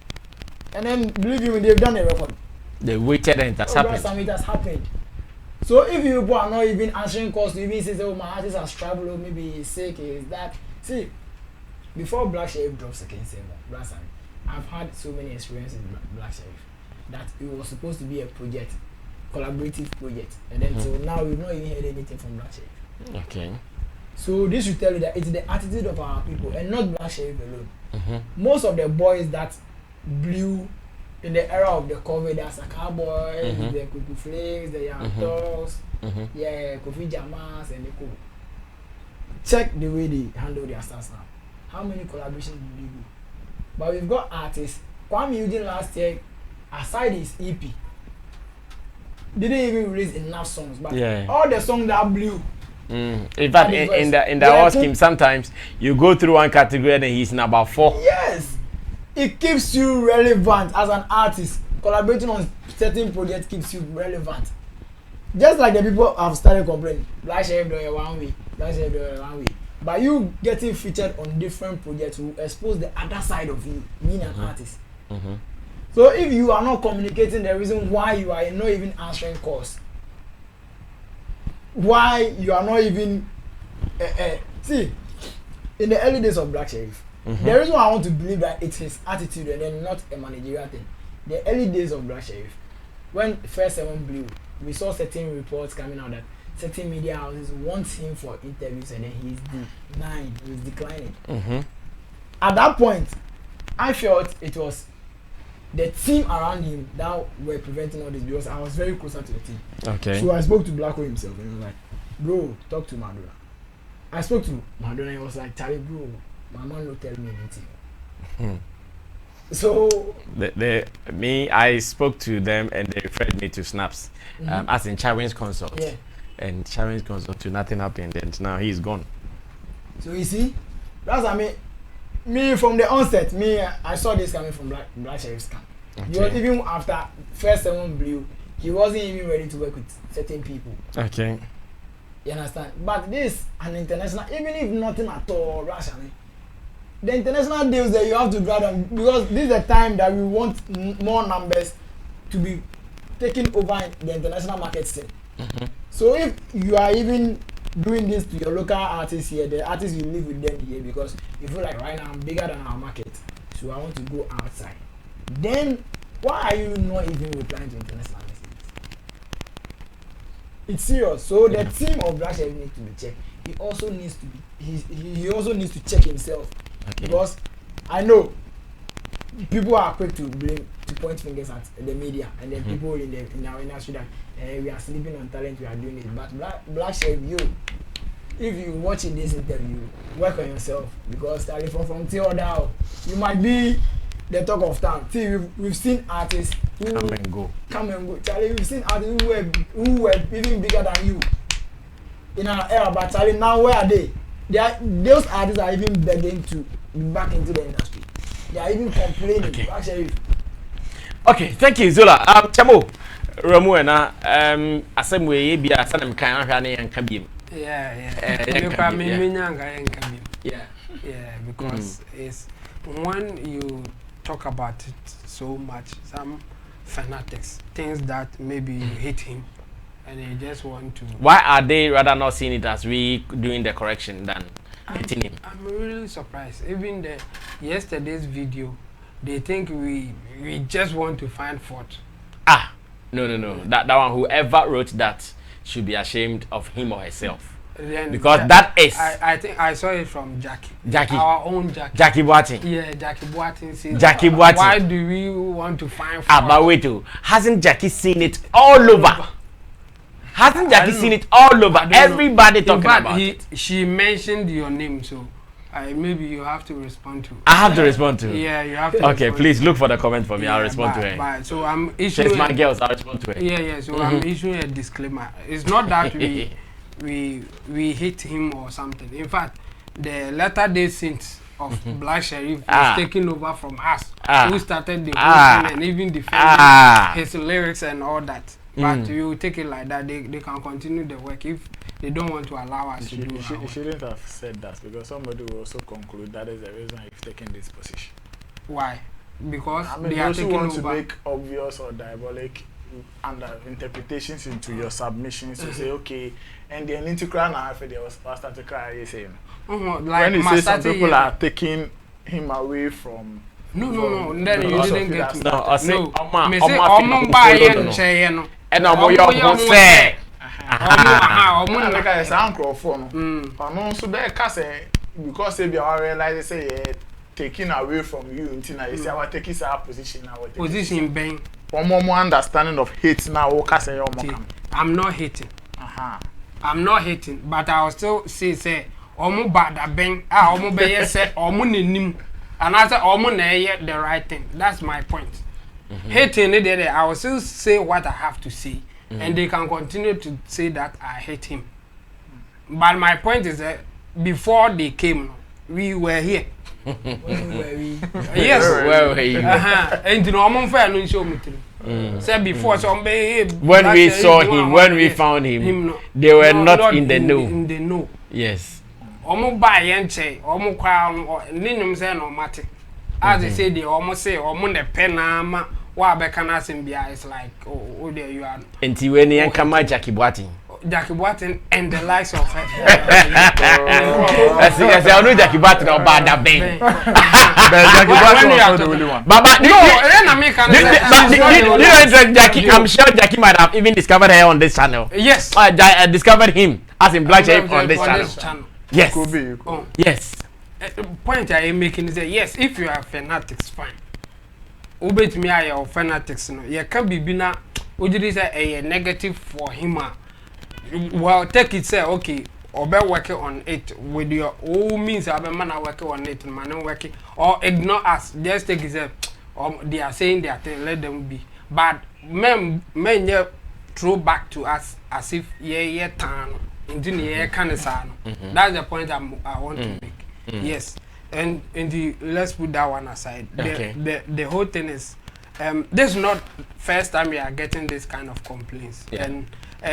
G: And then believe me, they've done a record.
D: They waited and it has happened.
G: Sammy, it has happened. So if you people are not even answering calls to even say, oh, my artist has traveled, or maybe he's sick, is that. See, before Black Sherif drops second single, Black Sammy, I've had so many experiences with Black Sherif that it was supposed to be a project, collaborative project, and then so now we've not even heard anything from Black Sherif.
D: Okay.
G: So this should tell you that it's the attitude of our people and not Black Sherif alone. Most of the boys that blew in the era of the COVID, the Saka boys, the Kuku Flakes, the Young Dogs, Kofi Jamas, and the Ko. Check the way they handle their stars now. How many collaborations did they do? But we've got artists. Kwame Eugene last year, aside his EP, didn't even release enough songs. But all the songs that blew.
D: In fact, in the award scheme, sometimes you go through one category and he's in about 4.
G: Yes, it keeps you relevant as an artist. Collaborating on certain projects keeps you relevant. Just like the people have started complaining, Black Sherif do it one way, Black Sherif do it one way. But you getting featured on different projects will expose the other side of you, being an artist. So if you are not communicating the reason why you are not even answering calls, why you are not even see, in the early days of Black Sherif, the reason why I want to believe that it's his attitude and then not a managerial thing. The early days of Black Sherif, when first 7 blew, we saw certain reports coming out that certain media houses want him for interviews and then he's declining. At that point, I felt it was the team around him that were preventing all this because I was very closer to the team.
D: Okay.
G: So I spoke to Blacko himself and he was like, bro, talk to Madonna. I spoke to Madonna and he was like, Charlie, bro, my man don't tell me anything. So
D: I spoke to them and they referred me to Snaps, as in Charin's consult.
G: Yeah.
D: And Charin's consult to nothing happened and now he's gone.
G: So you see, that's me from the onset, I saw this coming from Black Sherif's camp. Because even after first 7 Blue, he wasn't even ready to work with certain people.
D: Okay.
G: You understand? But this an international, even if nothing at all, Russia, the international deals that you have to grab them because this is the time that we want more numbers to be taken over the international market scene. So if you are even doing this to your local artists here, the artists you live with them here because you feel like right now I'm bigger than our market, so I want to go outside. Then why are you not even replying to international messages? It's serious. So the team of Black Sherif needs to be checked. He also needs to be he also needs to check himself. Because I know people are quick to point fingers at the media and then people in our industry that we are sleeping on talent, we are doing it. But Black Sherif, if you watching this interview, work on yourself because from till now, you might be the talk of town. See, we've seen artists who come and go. Charlie, we've seen artists who were even bigger than you in our era. But Charlie, now where are they? Those artists are even begging to be back into the industry. They are even complaining.
D: Okay. Okay, thank you, Zola. Chamo, Ramuena, Asemwe, be a son of Kayana and Kabim.
H: Yeah. Because it's when you talk about it so much, some fanatics, things that maybe you hate him. And they just want to.
D: Why are they rather not seeing it as we doing the correction than hating him?
H: I'm really surprised. Even yesterday's video, they think we just want to find fault.
D: No. That one, whoever wrote that should be ashamed of him or herself.
H: Then
D: because that is.
H: I think I saw it from Jackie. Our own Jackie.
D: Jackie Boating.
H: Yeah, Jackie Boating says.
D: Jackie Boating.
H: Why do we want to find fault?
D: But wait, hasn't Jackie seen it all over? Hasn't Jackie seen it all over? Everybody talking about it.
H: She mentioned your name, so maybe you have to respond to.
D: I have to respond to.
H: Yeah, you have to.
D: Okay, please look for the comment for me. I'll respond to her.
H: So I'm issuing.
D: She's my girls. I'll respond to her.
H: Yeah. So I'm issuing a disclaimer. It's not that we hate him or something. In fact, the latter-day saints of Black Sherif is taking over from us, who started the whole and even defending his lyrics and all that. But you take it like that, they can continue the work if they don't want to allow us to do it.
F: You shouldn't have said that because somebody will also conclude that is the reason you've taken this position.
H: Why? Because they
F: are
H: taking
F: taking want
H: over.
F: To make obvious or diabolic interpretations into your submissions to say, okay, and the integral now after they was started to cry, you say,
H: like
F: when you say some people are taking him away from.
H: No. Then you didn't get to.
D: No, I say,
H: me say, Omo buy share no.
D: And Omo yo say.
F: Omo like I say uncle for no. Omo so be ka say because they be realize say taking away from you until now you say our taking our position now.
H: Position bang.
F: Omo understanding of hate now o ka say Omo come.
H: I'm not hating. I'm not hating, but I will still say Omo bad bang. Omo be say Omo nenim. And I said, the right thing. That's my point. Hating it, I will still say what I have to say. And they can continue to say that I hate him. But my point is that before they came, we were here. Yes.
D: Where were you?
H: And you know, I'm fair no show me through. Said before,
D: when we saw him, when we found him, they were not in the know.
H: In the know.
D: Yes.
H: Omo buy yenche, omo kwa ninum say no matter. As they say, they almost say omo the penama wa be kana simbia is like oh there you are.
D: Enti we ni kama Jackie Boating.
H: Jackie Boating and the likes of
D: I say I know Jackie Bat no bad that bang.
F: Jackie Bat was the only one.
D: But you know Jackie, I'm sure Jackie might have even discovered her on this channel.
H: Yes.
D: I discovered him as in Black Sherif on this channel. Yes.
F: Could be.
D: Yes.
H: Point I am making is that yes, if you are fanatics, fine. Obey me, I are fanatics. No, you can be bina. Would you say a negative for him? Well, take it say okay, or be working on it with your own means. I be man working on it, man working or ignore us. Just take it say, they are saying their thing. Let them be. But men throw back to us as if yeah tan into the kind of sound. That's the point I want to make. Yes, and let's put that one aside. The whole thing is, this is not first time we are getting this kind of complaints, and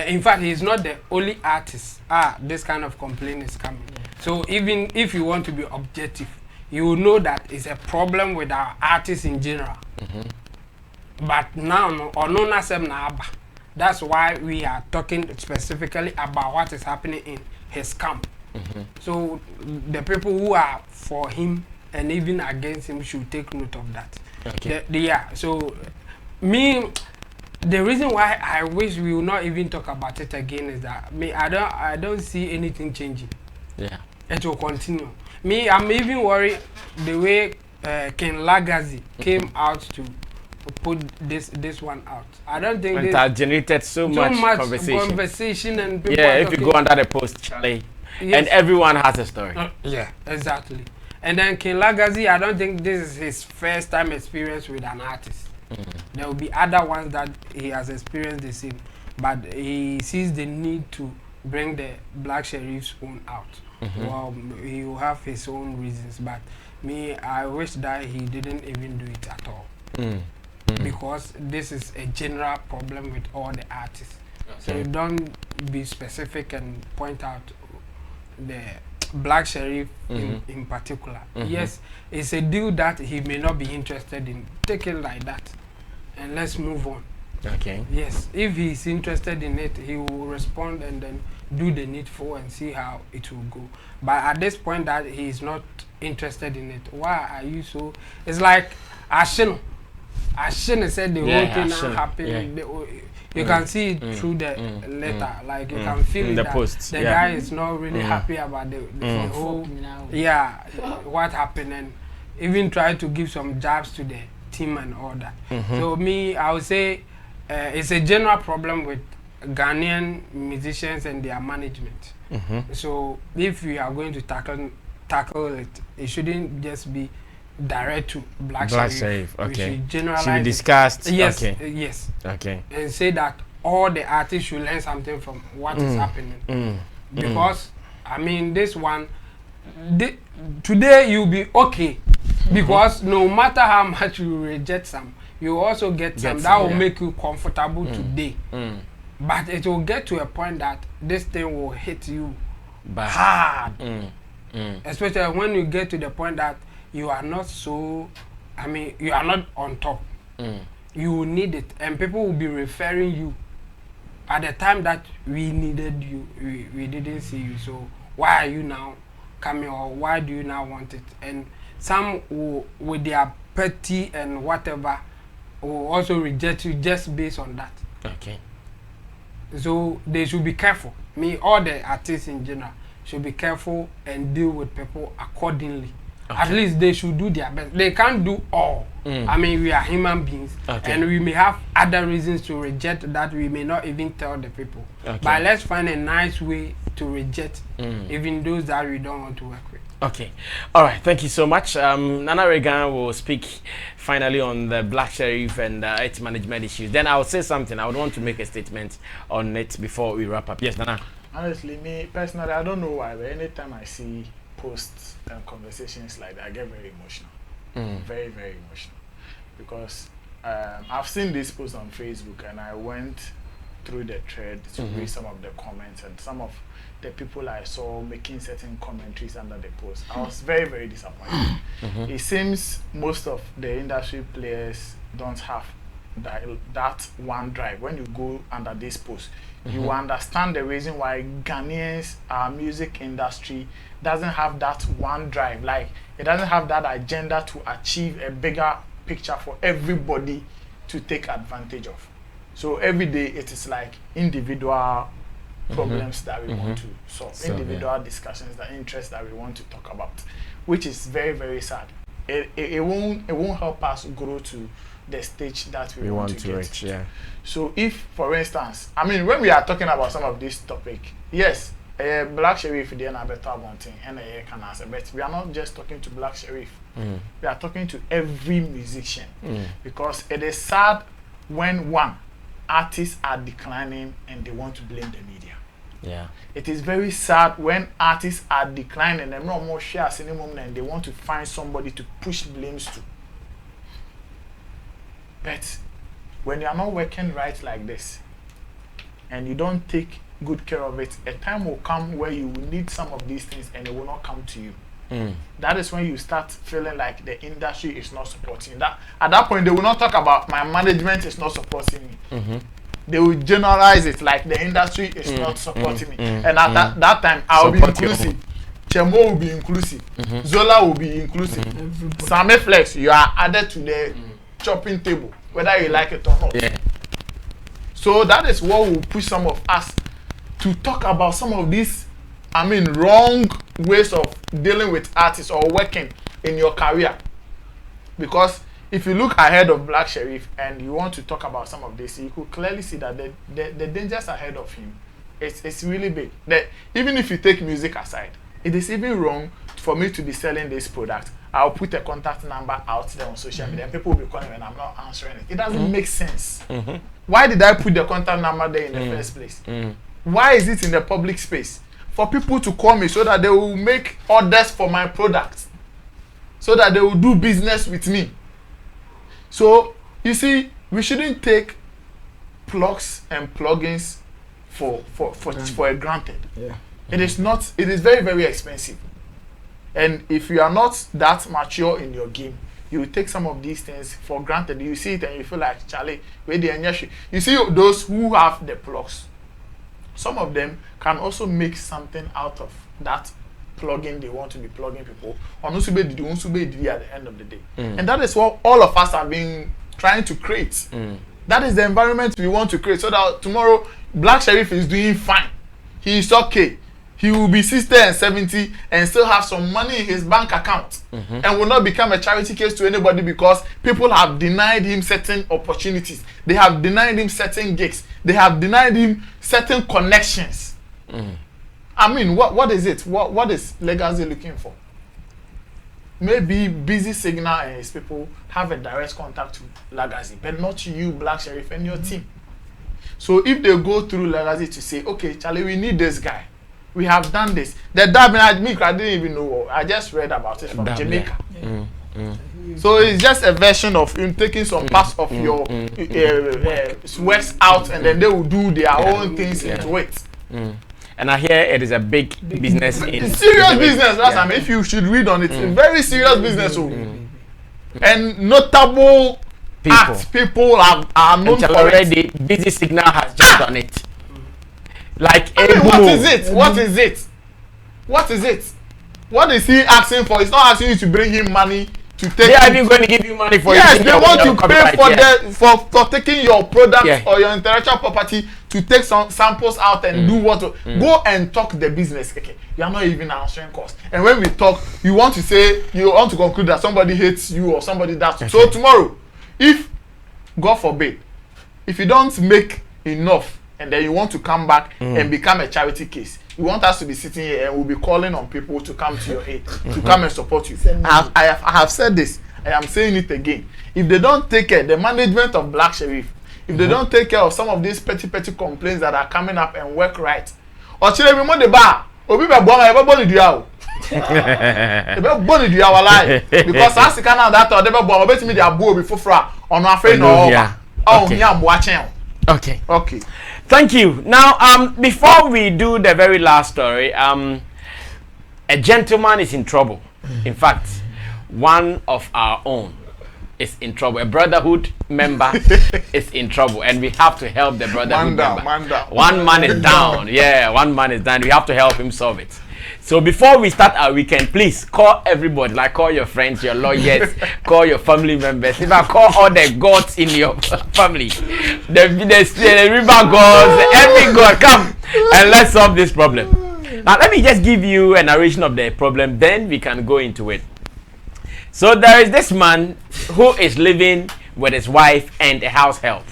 H: in fact, he's not the only artist. This kind of complaint is coming. So even if you want to be objective, you will know that it's a problem with our artists in general. But now, that's why we are talking specifically about what is happening in his camp. So the people who are for him and even against him should take note of that. So me, the reason why I wish we will not even talk about it again is that I don't see anything changing. It will continue. Me, I'm even worried the way Ken Lagazi came out to put this one out. I don't think
D: it has generated so much
H: conversation and people
D: if you go under the post, Charlie. And everyone has a story.
H: Yeah, exactly. And then King Lagazi, I don't think this is his first time experience with an artist. There will be other ones that he has experienced the same, but he sees the need to bring the Black Sherif's own out. Well, he will have his own reasons, but me, I wish that he didn't even do it at all. Because this is a general problem with all the artists. So don't be specific and point out the Black Sherif in particular. Yes, it's a deal that he may not be interested in. Take it like that and let's move on. Yes, if he's interested in it, he will respond and then do the needful and see how it will go. But at this point that he is not interested in it, why are you so? It's like I shouldn't said the whole thing not happening. You can see it through the letter, like you can feel
D: the
H: that
D: posts.
H: The guy is not really happy about the whole, what happened, and even try to give some jabs to the team and all that. So me, I would say it's a general problem with Ghanaian musicians and their management. So if we are going to tackle it, it shouldn't just be direct to Black Sherif.
D: Okay.
H: We should generalize.
D: Should be discussed.
H: Yes.
D: Okay.
H: Yes.
D: Okay.
H: And say that all the artists should learn something from what is happening. Because I mean, this one today you'll be okay. Because no matter how much you reject some, you also get some that will make you comfortable today. But it will get to a point that this thing will hit you hard. Especially when you get to the point that you are not so, you are not on top. You will need it, and people will be referring you. At the time that we needed you, we didn't see you. So why are you now coming, or why do you now want it? And some will, with their petty and whatever, will also reject you just based on that. So they should be careful. All the artists in general should be careful and deal with people accordingly. At least they should do their best. They can't do all. We are human beings, and we may have other reasons to reject that we may not even tell the people. But let's find a nice way to reject even those that we don't want to work with.
D: All right. Thank you so much. Nana Regan will speak finally on the Black Sherif and its management issues. Then I will say something. I would want to make a statement on it before we wrap up. Yes, Nana.
F: Honestly, me personally, I don't know why, but anytime I see posts and conversations like that, I get very emotional. Very, very emotional. Because I've seen this post on Facebook, and I went through the thread to read some of the comments, and some of the people I saw making certain commentaries under the post. I was very, very disappointed. It seems most of the industry players don't have that one drive. When you go under this post, you will understand the reason why Ghanaians music industry doesn't have that one drive. Like it doesn't have that agenda to achieve a bigger picture for everybody to take advantage of. So every day it is like individual problems that we want to solve, individual discussions, the interests that we want to talk about, which is very, very sad. It won't help us grow to the stage that we want to reach.
D: Yeah.
F: So if, for instance, I mean, when we are talking about some of this topic, yes, Black Sherif is a better one thing, and can answer, but we are not just talking to Black Sherif. We are talking to every musician because it is sad when artists are declining and they want to blame the media.
D: Yeah.
F: It is very sad when artists are declining and no more shares anymore and they want to find somebody to push blames to. But when you are not working right like this and you don't take good care of it, a time will come where you will need some of these things and it will not come to you. That is when you start feeling like the industry is not supporting that. At that point, they will not talk about my management is not supporting me. They will generalize it like the industry is not supporting me. And at that time, I will be inclusive. Chemo will be inclusive. Zola will be inclusive. Sammy Flex, you are added to the chopping table, whether you like it or not.
D: Yeah.
F: So that is what will push some of us to talk about some of these, I mean, wrong ways of dealing with artists or working in your career. Because if you look ahead of Black Sherif and you want to talk about some of this, you could clearly see that the dangers ahead of him, it's really big. Even if you take music aside, it is even wrong for me to be selling this product. I'll put a contact number out there on social media and people will be calling and I'm not answering it. It doesn't make sense. Why did I put the contact number there in the first place? Why is it in the public space? For people to call me so that they will make orders for my products, so that they will do business with me. So, you see, we shouldn't take plugs and plugins for granted.
G: Yeah.
F: It is not, it is very, very expensive. And if you are not that mature in your game, you will take some of these things for granted. You see it and you feel like, Charlie, where the you see those who have the plugs. Some of them can also make something out of that plugin they want to be plugging people. Or no sube did at the end of the day. And that is what all of us have been trying to create. That is the environment we want to create so that tomorrow Black Sherif is doing fine. He is okay. He will be 60 and 70 and still have some money in his bank account and will not become a charity case to anybody because people have denied him certain opportunities. They have denied him certain gigs. They have denied him certain connections. I mean, what is it? What is Legacy looking for? Maybe Busy Signal and his people have a direct contact to Legacy, but not you, Black Sherif, and your team. So if they go through Legacy to say, okay, Charlie, we need this guy. We have done this. The dubbing, I didn't even know. I just read about it from Jamaica. So it's just a version of him taking some parts of your works out, and then they will do their own things into it.
D: And I hear it is a big business.
F: It's serious business. That's I mean, if you should read on it, it's a very serious business. And notable people are known for
D: already. Busy Signal has just done it. Like
F: I mean, what is it? What is it? What is it? What is he asking for? He's not asking you to bring him money to take. They
D: are even going to give you money for.
F: Yes, they want to pay for taking your product or your intellectual property to take some samples out and do what? Go and talk the business. Okay, you are not even answering calls. And when we talk, you want to say you want to conclude that somebody hates you or somebody does. So tomorrow, if God forbid, if you don't make enough. And then you want to come back and become a charity case. You want us to be sitting here and we'll be calling on people to come to your aid, to come and support you. I have said this. I am saying it again. If they don't take care, the management of Black Sherif, if they don't take care of some of these petty complaints that are coming up and work right, or chile we want the bar, or be born do out. Because as can that or never born, bet me they are bored before fra on our friend or watching.
D: Okay.
F: Okay.
D: Thank you. Now, before we do the very last story, a gentleman is in trouble. In fact, one of our own, is in trouble. A brotherhood member is in trouble, and we have to help the brotherhood member. One man is down. Yeah, one man is down. We have to help him solve it. So before we start our weekend, please call everybody. Like call your friends, your lawyers, call your family members. If I call all the gods in your family, the river gods, every god, come and let's solve this problem. Now let me just give you a narration of the problem, then we can go into it. So there is this man who is living with his wife and a house help.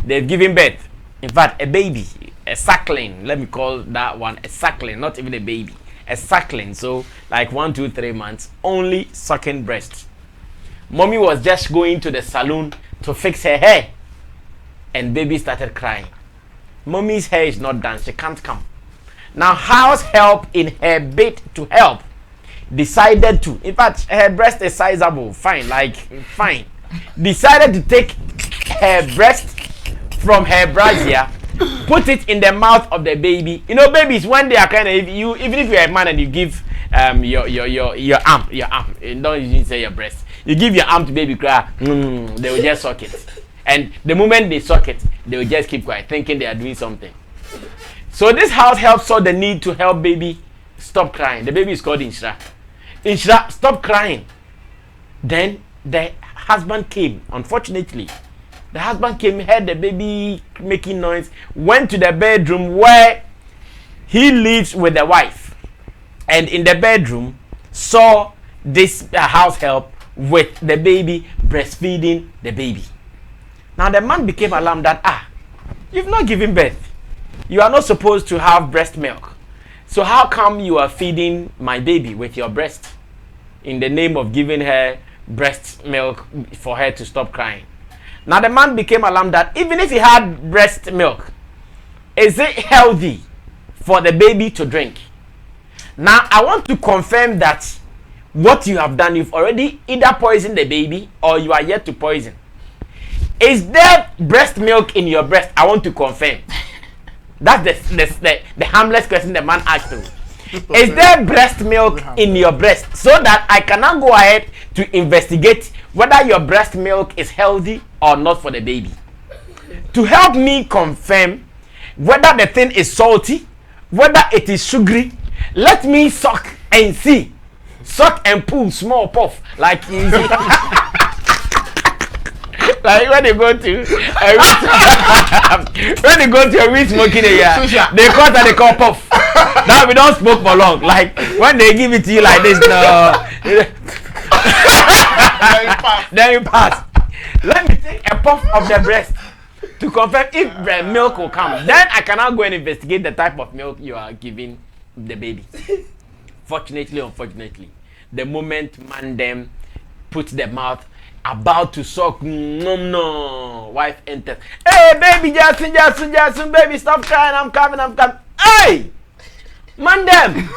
D: They've given birth. In fact, a baby, a suckling. Let me call that one a suckling, not even a baby. A suckling. So like 1, 2, 3 months, only sucking breast. Mommy was just going to the salon to fix her hair. And baby started crying. Mommy's hair is not done. She can't come. Now house help, in her bid to help, decided to, in fact her breast is sizable, fine, decided to take her breast from her brassiere, put it in the mouth of the baby. You know, babies, when they are kind of, even if you're a man and you give your arm, don't even say your breast, you give your arm to baby cry, they will just suck it, and the moment they suck it, they will just keep quiet, thinking they are doing something. So this house help saw the need to help baby stop crying. The baby is called Inshra. Inshra, stop crying. Then the husband came. Unfortunately, the husband came, heard the baby making noise, went to the bedroom where he lives with the wife, and in the bedroom saw this house help with the baby breastfeeding the baby. Now the man became alarmed that you've not given birth. You are not supposed to have breast milk. So how come you are feeding my baby with your breast in the name of giving her breast milk for her to stop crying? Now the man became alarmed that even if he had breast milk, is it healthy for the baby to drink? Now I want to confirm that what you have done, you've already either poisoned the baby or you are yet to poison. Is there breast milk in your breast? I want to confirm. That's the harmless question the man asked me. Is there breast milk in your breast, so that I cannot go ahead to investigate whether your breast milk is healthy or not for the baby? To help me confirm whether the thing is salty, whether it is sugary, let me suck and see. Suck and pull small puff like you see. Like when you go to a weed smoking area, they cut and they call puff. Now we don't smoke for long. Like when they give it to you like this, then you pass. Let me take a puff of the breast to confirm if the milk will come. Then I cannot go and investigate the type of milk you are giving the baby. Fortunately, unfortunately, the moment man them put the mouth about to suck, wife enters. Hey, baby, Jason, baby, stop crying. I'm coming. Hey, man, them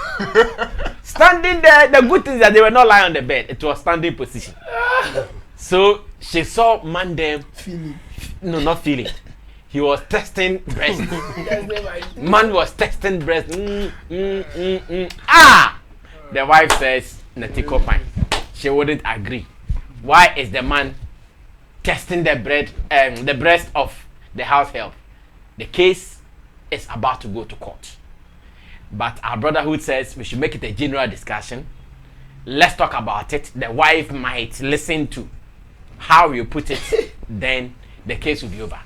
D: standing there. The good thing is that they were not lying on the bed. It was standing position. So she saw man them feeling. No, not feeling. He was testing breast. Man was testing breast. The wife says, "Natiko pine." She wouldn't agree. Why is the man testing the breast of the house help? The case is about to go to court. But our brotherhood says we should make it a general discussion. Let's talk about it. The wife might listen to how you put it, then the case will be over.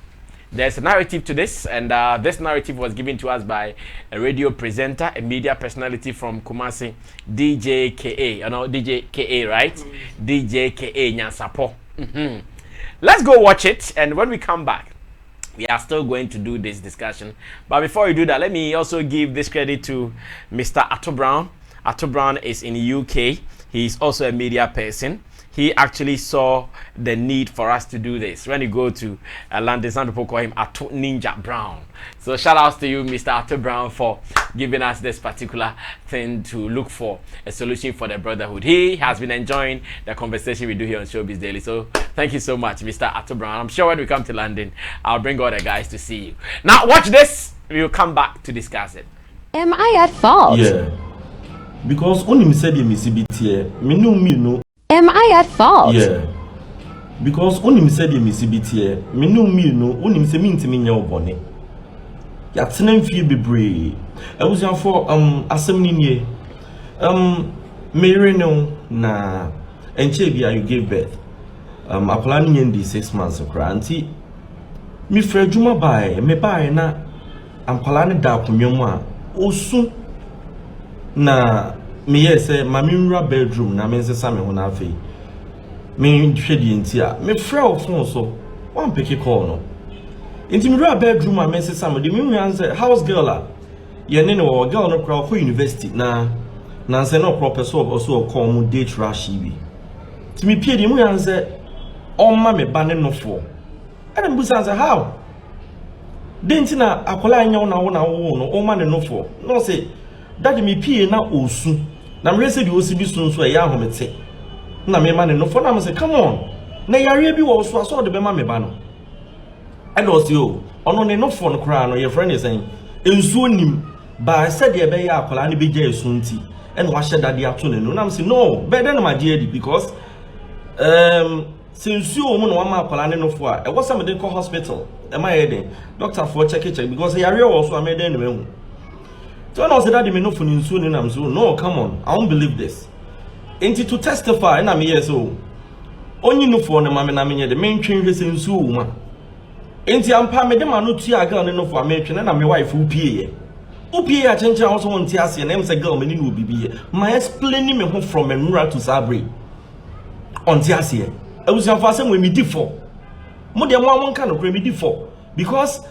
D: There's a narrative to this, and this narrative was given to us by a radio presenter, a media personality from Kumasi, DJ KA. You know, DJ KA, right? DJ KA Nyansapo. Let's go watch it, and when we come back, we are still going to do this discussion. But before we do that, let me also give this credit to Mr. Atto Brown. Atto Brown is in the UK. He's also a media person. He actually saw the need for us to do this. When you go to London, some people call him Atto Ninja Brown. So shout outs to you, Mr. Atto Brown, for giving us this particular thing to look for a solution for the brotherhood. He has been enjoying the conversation we do here on Showbiz Daily. So thank you so much, Mr. Atto Brown. I'm sure when we come to London, I'll bring all the guys to see you. Now watch this. We will come back to discuss it.
I: Am I at fault?
J: Yeah. Because only me said you miss it here. Me know.
I: Am I at fault?
J: Yeah. because onim said the misibiti me no me no onim se me ntimi nya obone ya tena mfie bebre ebusian for asem ni nie Mary no na enche bia you gave birth akola ni ndi 6 months okra anti mi fra djuma bae me bae na akola ni da akonwam a osu na me yese mami nra bedroom na me nsesa me ho na afei me hwedi nti a me fra o phone so one pick call no nti me nra bedroom a me nsesa me de me hu answer house girl a ye ne no girl no kra for university na say no proper so also call mu date rush bi ti me pie de mu answer on ma me ba ne no for and me busa answer how denti na akola anya na wo no o ma ne no for no say daddy me pie na osu na me say the osi bi so nso e ya ahomete na me ma ne no for na me say come on na yare bi wo so aso de be ma me ba no and also ono ne no for no kra no your friend is saying ensu onim ba said de be ya akola ne be gya esu nti and wash daddy ato ne no na me say no better na ma gya because since you woman one ma akola ne no for e was some dey call hospital am I heading doctor for check because yare also am dey no hu. So when I said that me no for insu ni na so no come on I won't believe this into to testify na me yes so only no for na mama na me the main train we insu wo enti ampa me de ma no tua girl ne no for me twen na me wife upie a chencha also won ti ase na em say girl me ni no bibi my explaining me ho from Amerado to Sabre on ti ase e was your first time me di for mo de mo amon kan no me di for because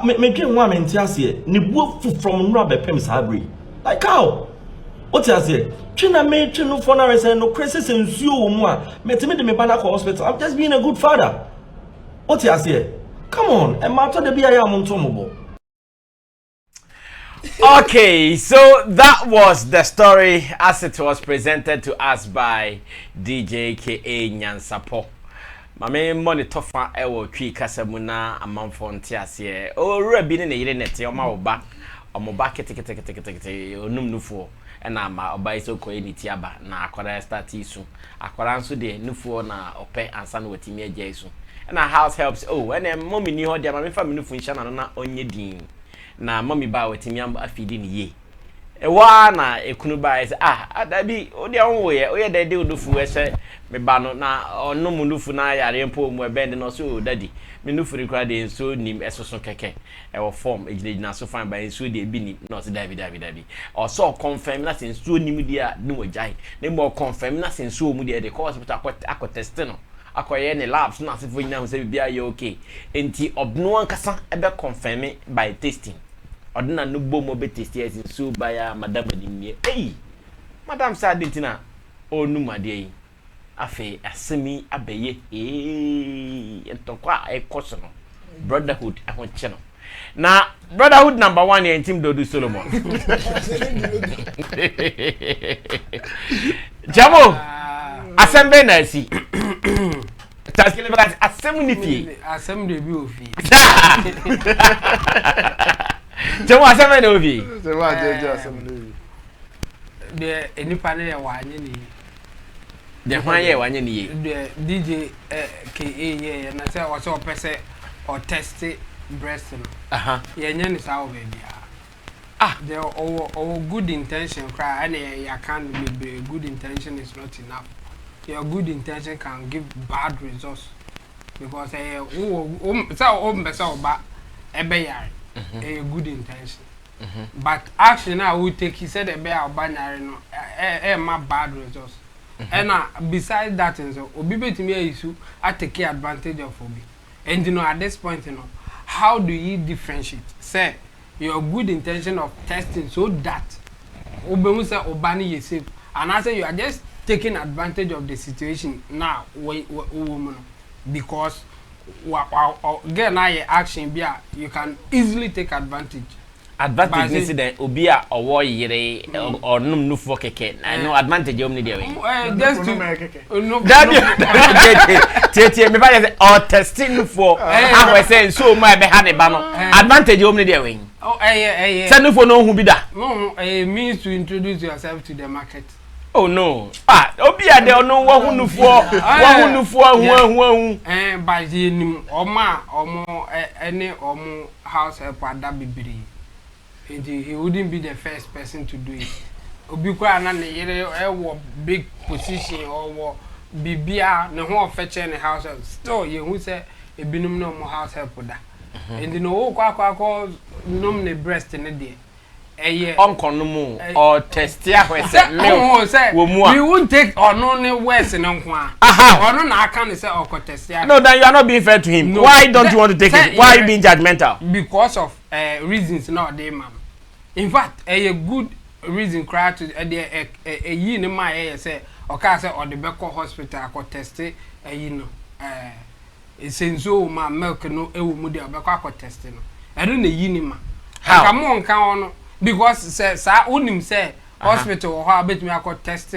J: me dwen wa me nti ase ne buo from Amerado be pem Sabre like how what you say twina me twen no for na rese no crisis ensuo wo mu a metime de me ba na hospital I'm just being a good father what you say come on e ma to de bia ya mo nto mo bo.
D: Okay, so that was the story as it was presented to us by DJ K.A. Nyansapo. Mame money tofa ewo twi kasamuna amanfo ntiase o rabi ne yire nete o ma oba kete onum nufuo na ma oba iso ko eniti aba na akwara start isu akwara nso de nufuo na ope ansa na watimi agya isu na house helps and mommy ni ho de ma me fa me nufu nhyana na onye din na mommy ba watimi afidi ni ye ewa na ekunu ba ese adabi odi anwo ye oye dede odufu ese me ba no na onum nufu na yare mpo mu ebend no so daddy me nufu rekwa de so nim esoso keke ewo form ejina so fine ba so de bi ni no se dabi o so confirm na sen so nim dia no wajai na mo confirm na sen so mu dia de ko hospital akọ test no akoye ne labs na se fo nyina se bia ye okay enti obno ankasa ebe confirm by testing odina no bomo be test yes so baya madam adimie madam sa dentina onu made yi afi asemi abeye entokwa ekoso no brotherhood ahonche no na brotherhood number 1 here team Dodu Solomon jamo asembe na si taskele ba asem ni fie
H: asem de bi ofi
D: jamo asem na ofi
F: se wa jeje asem na ofi
H: de enipa ne ya wanye ni
D: de hwan ye wanye ni
H: de DJ KA ye na say o so pese o test breast no ye nya ni sawo be bia there or good intention cry and you can't be good intention is not enough. Your good intention can give bad results because a good intention. But action I will take he said a bear binary no my bad results. And besides that so obi to me issue I take advantage of obi. And you know at this point how do you differentiate? Say your good intention of testing so that obi say obani you safe and I say you are just taking advantage of the situation now woman because again now your action be you can easily take advantage
D: incident obi a owo yire or num nu for keke no advantage omni there
H: just to no
D: tie me ba say or testing for how we say so my be ha ne ba no advantage omni there we
H: say
D: no for no hu bi da
H: no means to introduce yourself to the market.
D: Oh no. Obi ade ono wo hunufo hu.
H: By the name omo any omo house help ada bibiri. He wouldn't be the first person to do it. Obi kwa na ne yere big position or bibia ne ho fetch in the house still you who say ebinum no mo house help da. And no kwa num ne breast ne de.
D: Uncle no more or test ya we won't take or no worse in Unqua. Or no, I can't say or test ya. No, then you are not being fair to him. No, why don't you want to take it? Why are you being judgmental? Because of reasons not there, ma'am. In fact, a good reason cry to a year in my say or can say or the Becco hospital I could test it it's in so my milk no mudi Becco testing. I don't know yinima. How come on count because say unim say hospital or how bet me I could test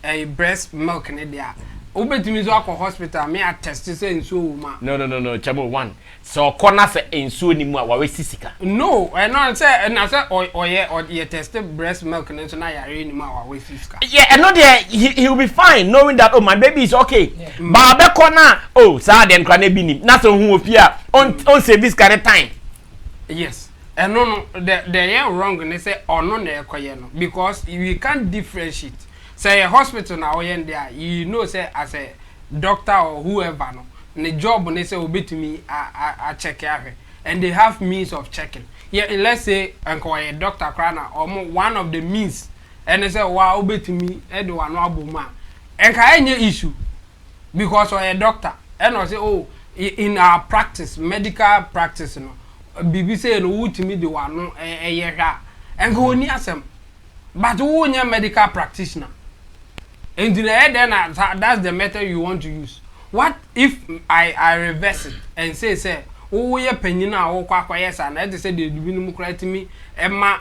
D: a breast milk in there. Obetimi so akọ hospital me attest say nsuo ma. No chamo one. So corner say nsuo ni mu a wa we sisika. No, no say na say oye test breast milk na so na yare ni mu a wa we sisika. Yeah, and no there he will be fine knowing that oh my baby is okay. Yeah. But be corner oh sa dem kra na bi ni. Na so hu ofi a on save this kind of time. Yes. And no they are wrong and they say oh no na ekoye no because we can't differentiate. Say a hospital now there, you know, say as a doctor or whoever, no, the job when they say obey to me, I check everything, and they have means of checking. Yeah, let's say a doctor crana or one of the means, and they say wow obey to me, everyone no abuma, and any issue because of a doctor, and I say oh in our practice, medical practice, you know, BBC no to me the one no a year, and go near some, but who near medical practitioner. And then that's the method you want to use. What if I reverse it and say, oh, yeah, penina or quackers, and I say they do to me, Emma,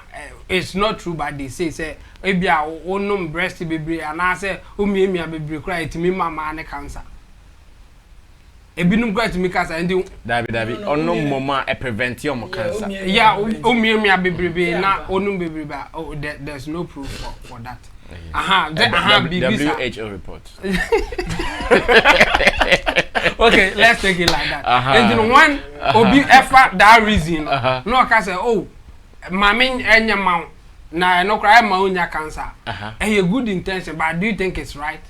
D: it's not true, but they say, maybe I own breast baby, and I say, oh, me, I baby cry to me, mamma, and cancer. A binum cry to me, cancer, and do David, or no mama, a prevent your cancer. Yeah, oh, me, I baby, not only baby, oh, there's no proof for that. WHO report. Okay, let's take it like that. And then one obi effort that reason. No can say, oh, mami enya ma na no cry ma unya cancer. A good intention, but do you think it's right?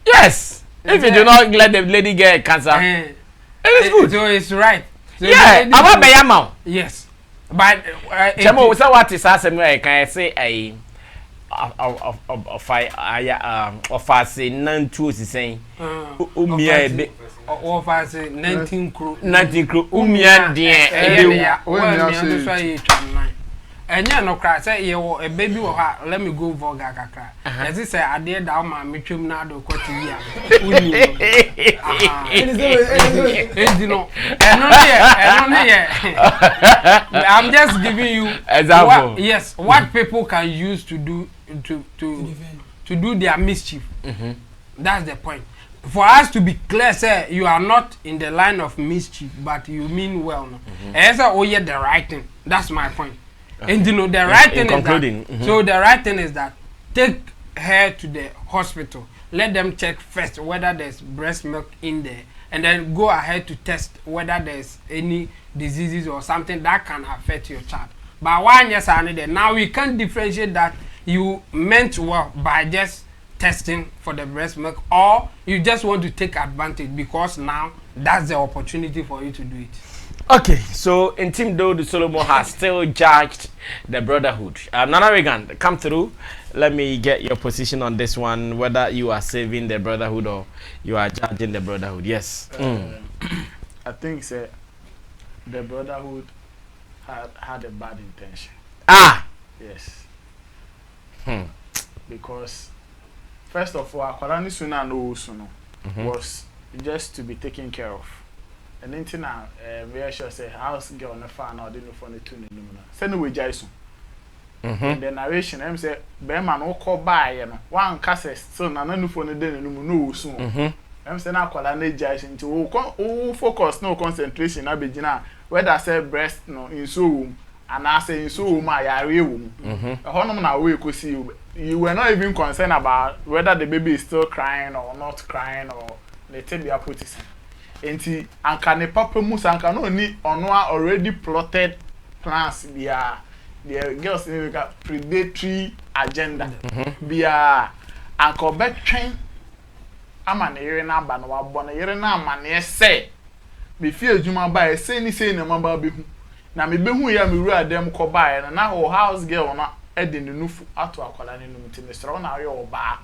D: Yes. If you do not let the lady get cancer, it is good. So it's right. So yeah, about be yes. But Chamo, so what is asem can I say a of I say 92 saying umia be of I say 19 crew umia dear and ya no cry say you a baby or let me go vulgar kakra as he say I dare down my mitchum na do kwati ya I'm just giving you example. Yes, what people can use to do to do their mischief. That's the point. For us to be clear, sir, you are not in the line of mischief, but you mean well. No? And so, oh yeah, the right thing. That's my point. And you know the right thing is that. So the right thing is that take her to the hospital. Let them check first whether there's breast milk in there, and then go ahead to test whether there's any diseases or something that can affect your child. But one yes, now we can't differentiate that you meant well by just testing for the breast milk, or you just want to take advantage because now that's the opportunity for you to do it. Okay, so in Team Dodo Solomon has still judged the brotherhood. Nana Regan, come through. Let me get your position on this one, whether you are saving the brotherhood or you are judging the brotherhood. Yes.
F: I think the brotherhood had a bad intention. Yes. Because first of all, Akwalani Suna no Suno was just to be taken care of. And then now, we are sure say house girl on the fan or didn't phone the tune in the send away Jason. And the narration, I'm say, Bearman will call by, you know, one cassette, so none of phone the dinner no soon. I'm saying, Akwalani Jason to focus, no concentration, I begin whether I say breast no in so and I say so my area. Na we could see you were not even concerned about whether the baby is still crying or not crying or the tell you put it. Enti anka ne papa mu sanka no ni ono already plotted plans the girls in the predatory agenda. Bia anka betwen ama na yere na aba no wabo na yere na ama na ese be fie adwuma ba ese ni sei na maba behu na me behu ya me wura dem ko ba na ho house girl na ede ne nufu ato akwala ne num ti mesro na ayo oba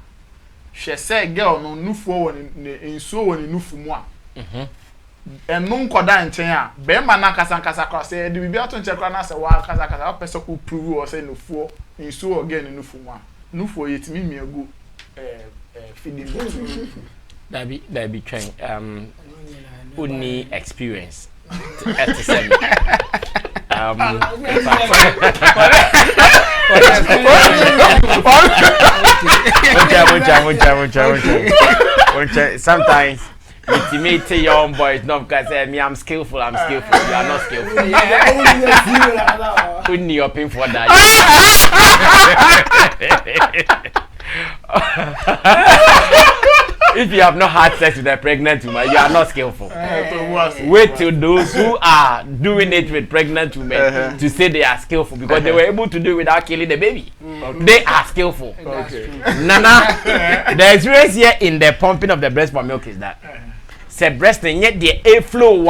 F: hwe se girl no nufu wo ne ensuo wo ne nufu mu a enu nkoda nchen a be ma na kasa kwa se de bibia to nche kwa na se wa kasa pese ko prove o se nufu ensuo again ne nufu mu a nufu yetimi miegu feeding
D: that be train only experience at the same sometimes intimate young boys not because me I'm skillful you are not skillful only you're paying for that. If you have not had sex with a pregnant woman, you are not skillful. Wait till those who are doing it with pregnant women to say they are skillful because they were able to do it without killing the baby. They are skillful. Nana, the experience here in the pumping of the breast for milk is that say breast and yet the air flow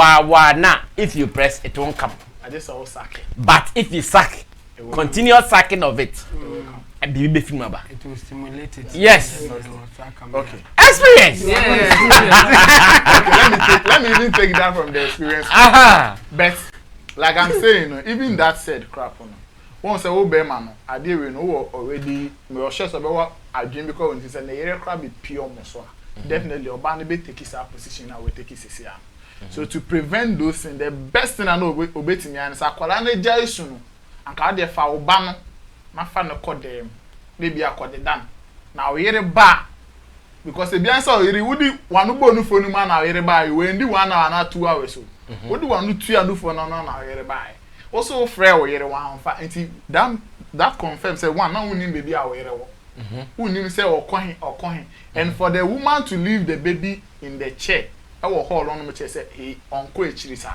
D: na if you press it won't come.
F: I just all suck it.
D: But if you suck, continuous sucking of it. It
H: will stimulate it.
D: Yes.
F: Okay.
D: Experience.
F: Okay, let me even take that from the experience. But like I'm saying, even that said crap on. Once a old man, I did know already. Me was sure about I dream because when he said the area crab be pure muscle. Definitely, Obama be take his position. I will take his CCR. So to prevent those things, the best thing I know obey to me and say, "Kwalane jai sunu." And kade fa Obama. Na fa no kodem maybe akode dan na oyere ba because e bian so oyere wudi wanu bonu fonu ma na oyere ba we ndi 1 hour na 2 hours so wudi wanu 2 anu fonu na oyere ba also frɛ oyere wan fa enti that confirm say one na woni baby a oyere wo woni say okohin and for the woman to leave the baby in the chair e wo hall on me say he onko echiri sa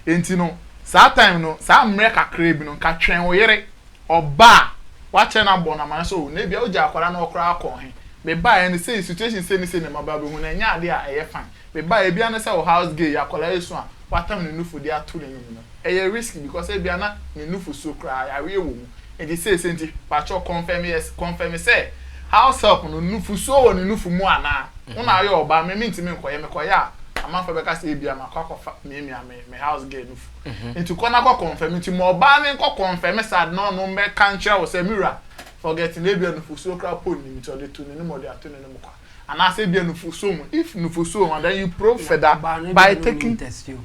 F: enti no sa time no sa mre kakra bi no ka twen oyere oba wache na bona man so na bia oja akwara na okra akon me ba any say situation say ni say na maba be hu na nya ade a eye fine me ba e bia na say house gay akwara esu a watam ne nufu de ato ne no eye risky because e bia na ne nufu so kra ya we wo mu e dey say senti pacho confirm say house help no nufu so wo ne nufu mu ana una ayo oba me ntimi nkoye amanfa beka say bia makwa me house gay nufu into corner go confirm into mo ba me ko confirm sad no me kan kire wo say mirror forgetting le bia nufu so kra pon ni to de to ni mo de ato ni mo kwa and I say bia nufu so mu if nufu so and then you prove further by taking test you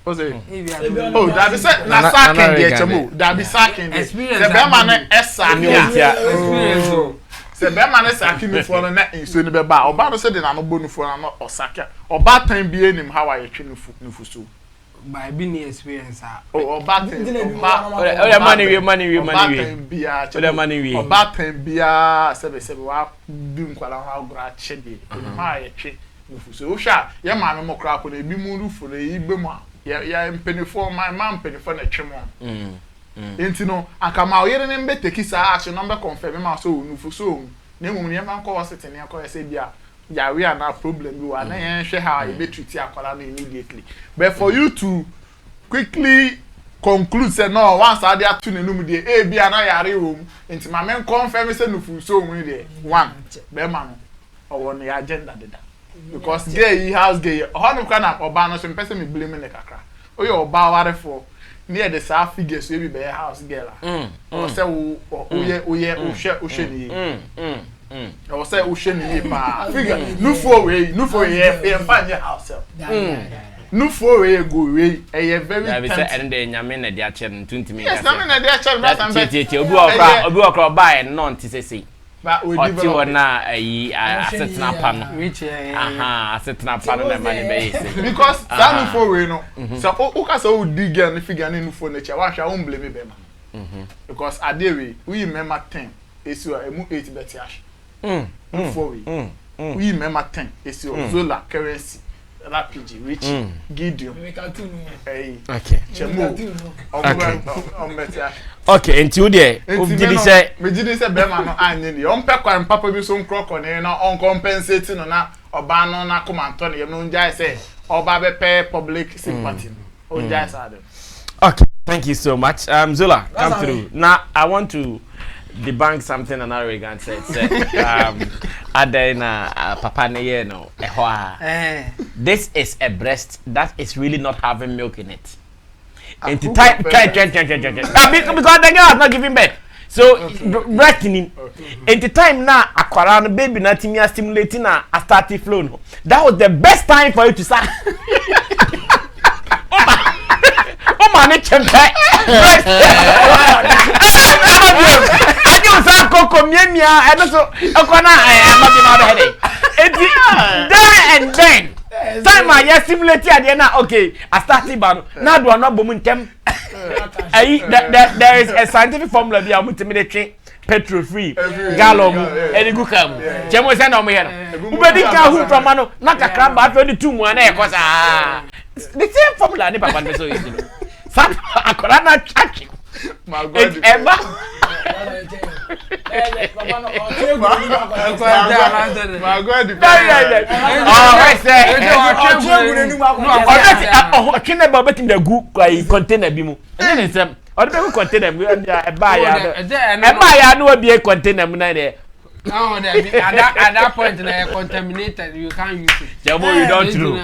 F: that be say na sacking the chemo that be sacking the be man esa experience se be man sacking me for na inso ni be ba oba no say de na no bonu for na no osaka oba tan bi enim how I twe nufu so
H: by being experience
F: oba
D: money
F: oba tan bia sebe wa bi nkwala ha gura chede ma ye twe nufu so o sha ye ma me mokra ko na bi mu nufu na igbe mu ya mpenifo my man mpenifo na twe mu enti no akama oyere ne mbe take sa action number confirm ma so nufu so na emu ne man ko wasete ne ko se bia ya we are na problem bi wa na yen hwe how you be treat akwala na immediately but for you to quickly conclude say no once I dey atu ne num dey e bia na yare wo enti ma men confirm say nufu so mu dey one be ma no owo ne agenda deda because gay house gay honu kana oba no so person me blame ne kakra oye oba warefo near the sa figures we be house girl o say o hwe ni o say o hwe ni pa figure nufo we e fanye house nufo we go we e very
D: tempting say and the nyame na dia che ntumi
F: yes nyame na dia che brasa
D: mbe obi okra ba e no nti sese Oti wona ayi asetna pa no.
H: Which
D: Asetna pa no na mani be ise.
F: Because Sammy for we no. So o ka so di girl ni figure ni for na cha wa hwa o blame be ma. Because adewe we remember 10 esi o emu 8 beti ash. For we. We remember 10 esi o Zola currency. RPG Rich Gideon. Okay. Chemo.
D: Okay, until there. Did say
F: me did say be ma no anye ni. On pe kwan papa bi so nkroko ne na on compensate no na oba no na come anto ne no njai say oba be pay public sympathy. O njai say them.
D: Okay, thank you so much. Zola, come through. Now I want to debunk something another Regan said. Adena papa ne no this is a breast that is really not having milk in it. And the time because the girl is not giving birth. So breastfeeding. And the time now akwara no baby na timia stimulating na a starting flow no. That was the best time for you to start. Oh man, chempe. Sa koko miemia and so okona and then time I stimulate na okay I started ban na do no bom ntem there is a scientific formula bi amutimide petrol free gallon any go come chemo say na mo here ubedi ka hu from no na kakra ba 22 mu na e kosa the same formula ni papa so easy sa akora na chachi my god ever container bi mu ene nsem o de be container mu e ba ya no be container mu na de
H: no at that point na contaminated you can't use it
D: jamo you don't true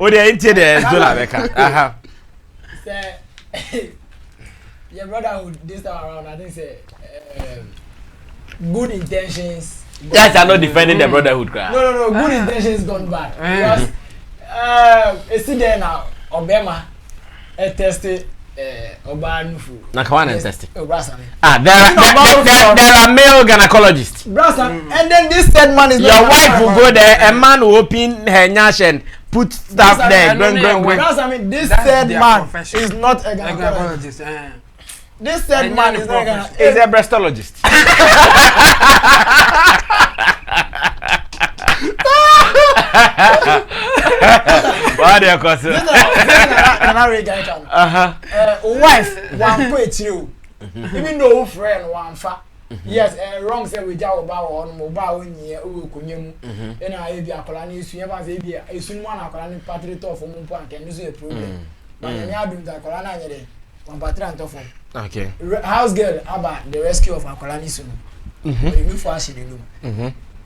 D: o de enti de Zola beka
G: say your brotherhood this time around I think say good intentions.
D: Yes, I'm not defending the brotherhood.
G: No. Good intentions gone bad. Because it's there now. Obama tested Obanufu.
D: Nakawana tested.
G: There are
D: male gynecologists.
G: And then this third man is
D: your wife will go there. A man will open her nyash and put stuff there.
G: This third man is not a gynecologist. This third man is not gonna
D: is a breastologist. What do you call it?
G: Wife, one quit you. Even though friend one fa. Yes, wrong say we jaw ba on mobile when you kunyem. And I be akola ni su yeba say be esun man akola ni patri to for mo pan can do a problem. But you adum that akola na nyere one patri and to for.
D: Okay.
G: House girl about the rescue of Akolani Sunu.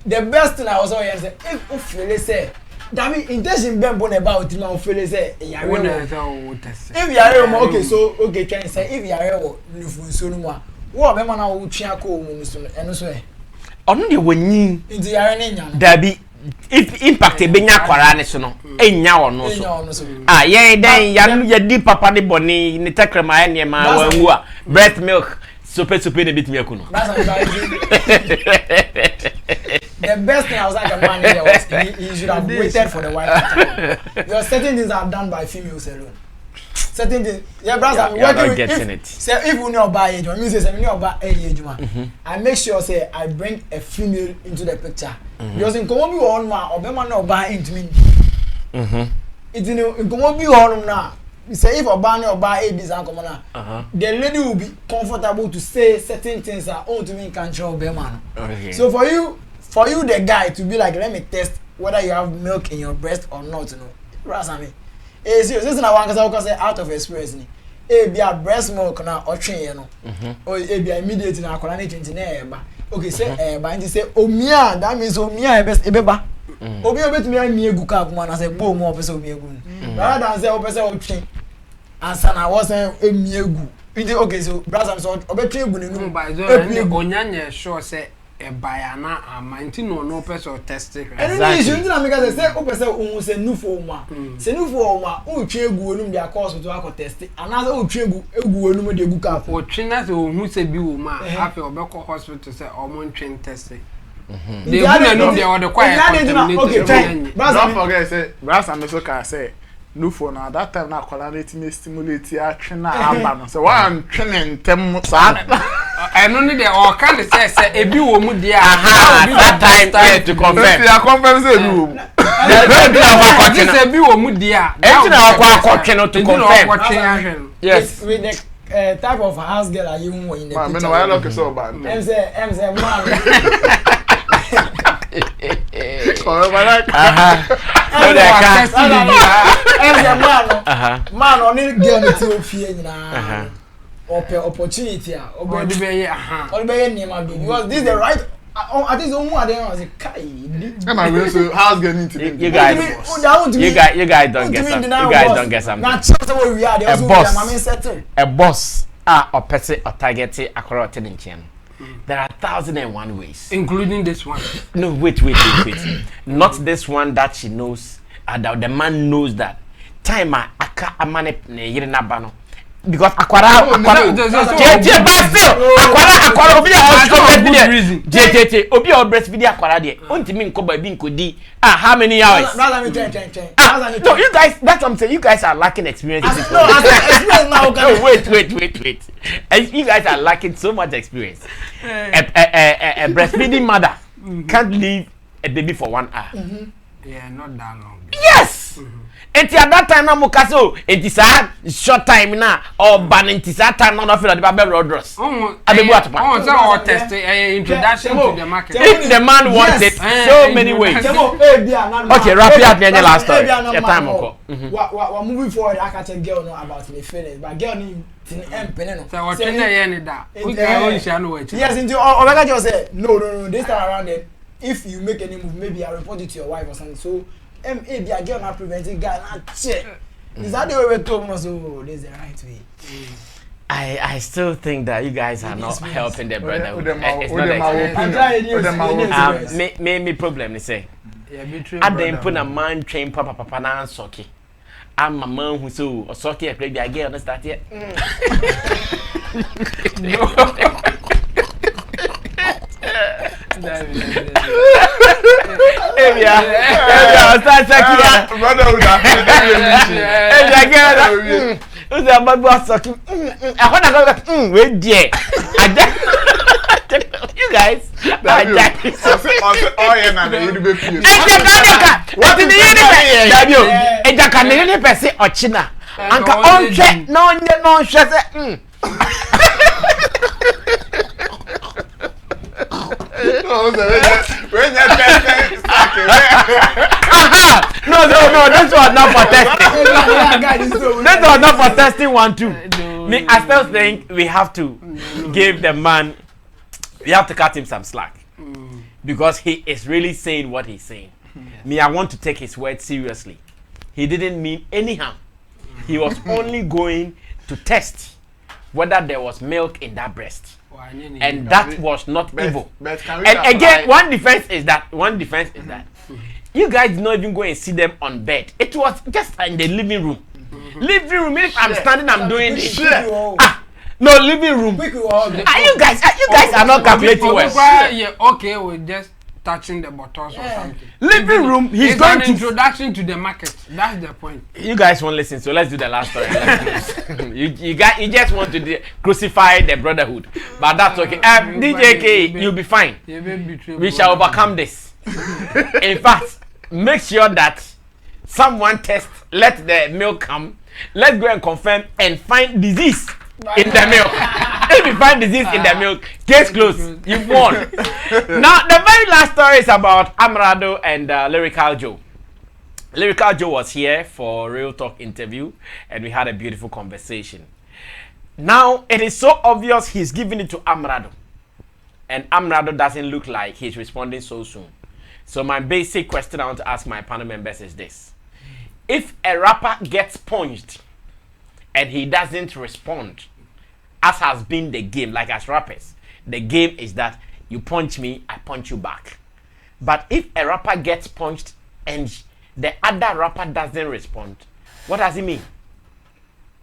G: The best thing I was always say, if you feel say, that mean intention ben bon about him, I feel say, if you are okay, so okay, can you say if you are Sunu, what man I will check and so
D: on the winning
G: into your
D: Debbie. If impact be nya kwara ne so no enya wono so yeah then ya di papa de boni ni takrama ene ma wanwu a breast milk sope ne bitimi akuno
G: the best thing I was like a man here was he should have waited for the wife. Because certain things are done by females alone. Certain things, brother,
D: working with it.
G: Say if we know about age, when you say we know about age, I make sure say I bring a female into the picture. Because in Komobi on ma, or Bema no buy into me. It's in Komobi on now. Say if Obani or buy age is uncommon, the lady will be comfortable to say certain things that own to me can't show Bema. So for you, the guy to be like, let me test whether you have milk in your breast or not, you know, Rasami. Serious. This is na one cause say out of experience ni. Be a breast milk na otwen ye no. Or be immediate na akola na 20 na eba. Okay, say ba nti say omia, that means omia ebeba. Obi obetumi ami egu ka kuma na say bo mo opese omi egu. Rather than say opese otwen. Ansa na wo say emi egu. Nti okay, so brother so obetwen egu ni no.
H: Ba zo onyanya sure say a bayana amanti no person testing.
G: And you know because say o person say no for ma. Say no for ma o twe egu onum dia course to akọ test. And as o twe egu onum de egu ka.
H: O twe na say o hu say bi wo ma afi obekọ hospital say o mo twe testing. They wouldn't know they were the quiet.
F: Okay, don't forget say brass and so can say no for now that time na quality stimulate ya twena aba no so one twene ntem sa
H: eno ni de o kan say ebi wo mu de
D: that time to confirm
F: ya confirm say ebi wo mu
H: ebi wo mu de a
D: enti na akwa no to confirm
G: yes with the type of house girl are you in the picture
F: me no why look so bad
G: em say man man on it girl to ofie nyina opportunity obey name because this is the right I think so one there was kai
F: am I really so house girl need to be
D: you guys don't get something
G: na chance where we are there
D: a boss or person or target akoro ten nchen. There are 1,001 ways,
H: including this one.
D: No, wait. Not this one that she knows. That the man knows that. Time aka amane ne yire na ba no. Because akwara obi a breastfeed obi a breastfeed akwara de. Ontimi nkoba bi nkodi. How many hours?
G: No,
D: you guys, that's what I'm saying. You guys are lacking experience.
G: Experience now.
D: Wait. You guys are lacking so much experience. A breastfeeding mother can't leave a baby for 1 hour.
H: Yeah, not that long.
D: Yes. Enti at that time na mukaso enti sa short time na or ban enti sa time na feel the baby rodrus abebu atpa
H: say or test introduction to the market
D: if the man wants it so many ways. Okay, wrap it up the last story your time go
G: we moving forward I can tell girl no about the feelings but girl ni tin empene no
H: so what na here ni da we can only share no way
G: yes into Omega just say no this time around then if you make any move maybe I report it to your wife or something so be a girl not preventing guy not check. Is that the way we talk? So this is the right way.
D: I still think that you guys are not helping the brother. It's not me problem they say. I didn't put a man train papa na socky. I'm a man who so or socky a play the girl not start yet. You guys,
F: No, this
D: was not for testing. This was not for testing 1 2. Me, I still think we have to give the man. We have to cut him some slack because he is really saying what he's saying. Me, I want to take his word seriously. He didn't mean any harm. He was only going to test whether there was milk in that breast. And that was not evil. And again, one defense is that you guys did not even go and see them on bed. It was just in the living room. Living room. If I'm standing, I'm doing this. No living room. You guys are not calculating well.
H: Yeah, okay, we're just touching the bottles or something.
D: Living room. He's going
H: to introduction to the market. That's the point.
D: You guys won't listen, so let's do the last story. you just want to crucify the brotherhood, but that's okay. DJ K, you'll be fine. We shall overcome this. In fact, make sure that someone test. Let the milk come. Let's go and confirm and find disease in the milk. If you find disease in the milk, case closed. You've won. Now, the very last story is about Amerado and Lyrical Joe. Lyrical Joe was here for a Real Talk interview, and we had a beautiful conversation. Now, it is so obvious he's giving it to Amerado, and Amerado doesn't look like he's responding so soon. So my basic question I want to ask my panel members is this. If a rapper gets punched and he doesn't respond, as has been the game, like as rappers, the game is that You punch me, I punch you back. But if a rapper gets punched and the other rapper doesn't respond, what does it mean?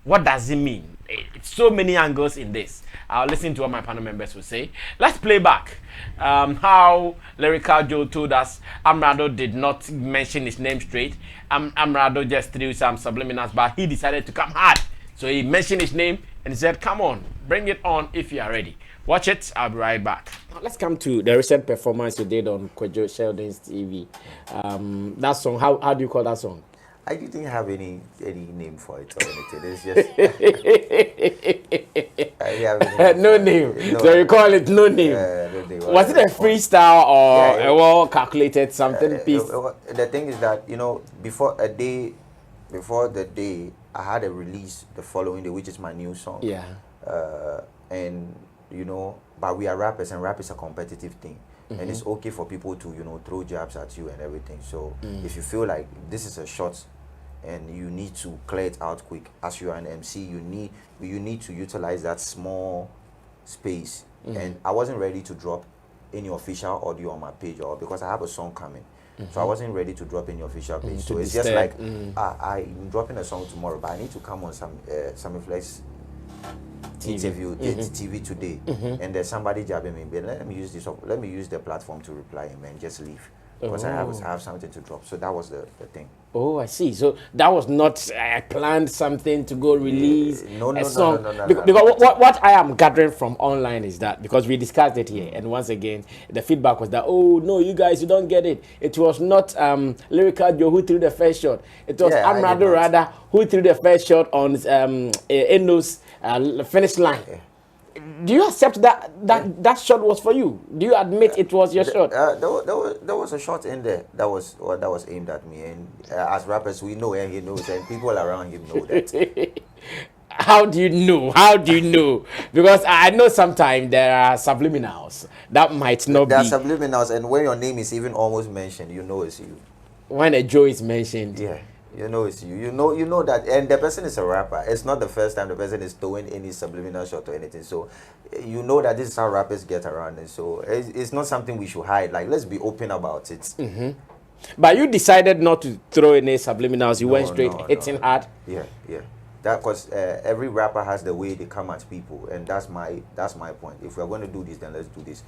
D: What does it mean? It's so many angles in this. I'll listen to what my panel members will say. Let's play back how Lyrical Joe told us Amerado did not mention his name straight. Amerado just threw some subliminals, but he decided to come hard. So he mentioned his name and he said, come on, bring it on if you are ready. Watch it. I'll be right back. Now, let's come to the recent performance you did on Kwejo Sheldon's TV. That song, how do you call that song?
K: I didn't have any name for it or anything. It's just
D: no name. No. So you call it no name.
K: No name.
D: Was it a freestyle or a well calculated something piece?
K: The thing is that, you know, before the day, I had a release the following day, which is my new song.
D: Yeah.
K: And you know, but we are rappers, and rap is a competitive thing. And it's okay for people to, you know, throw jabs at you and everything. So if you feel like this is a shot and you need to clear it out quick, as you are an MC, you need to utilize that small space. And I wasn't ready to drop any official audio on my page, or because I have a song coming. So I wasn't ready to drop any official page. So it's just like I'm dropping a song tomorrow, but I need to come on some Flex interview TV today, and there's somebody jabbing me. But let me use the platform to reply him and just leave, because I have something to drop. So that was the thing.
D: Oh, I see. So that was not I planned something to go release a song. Because what I am gathering from online is that, because we discussed it here, and once again the feedback was that, oh no, you guys, you don't get it. It was not Lyrical Joe who threw the first shot. It was Amerado rather who threw the first shot on Endo's finish line. Do you accept that shot was for you? Do you admit it was your shot?
K: There was a shot in there that was aimed at me, and as rappers we know, and he knows, and people around him know that.
D: How do you know? How do you know? Because I know sometimes there are subliminals that might not be.
K: There are subliminals, and when your name is even almost mentioned, you know it's you.
D: When a Joe is mentioned,
K: yeah. You know it's you. You know that, and the person is a rapper. It's not the first time the person is throwing any subliminal shot or anything. So you know that this is how rappers get around it. So it's not something we should hide. Like, let's be open about it.
D: But you decided not to throw any subliminals. You went straight hitting hard.
K: Yeah. That, because every rapper has the way they come at people, and that's my point. If we're going to do this, then let's do this.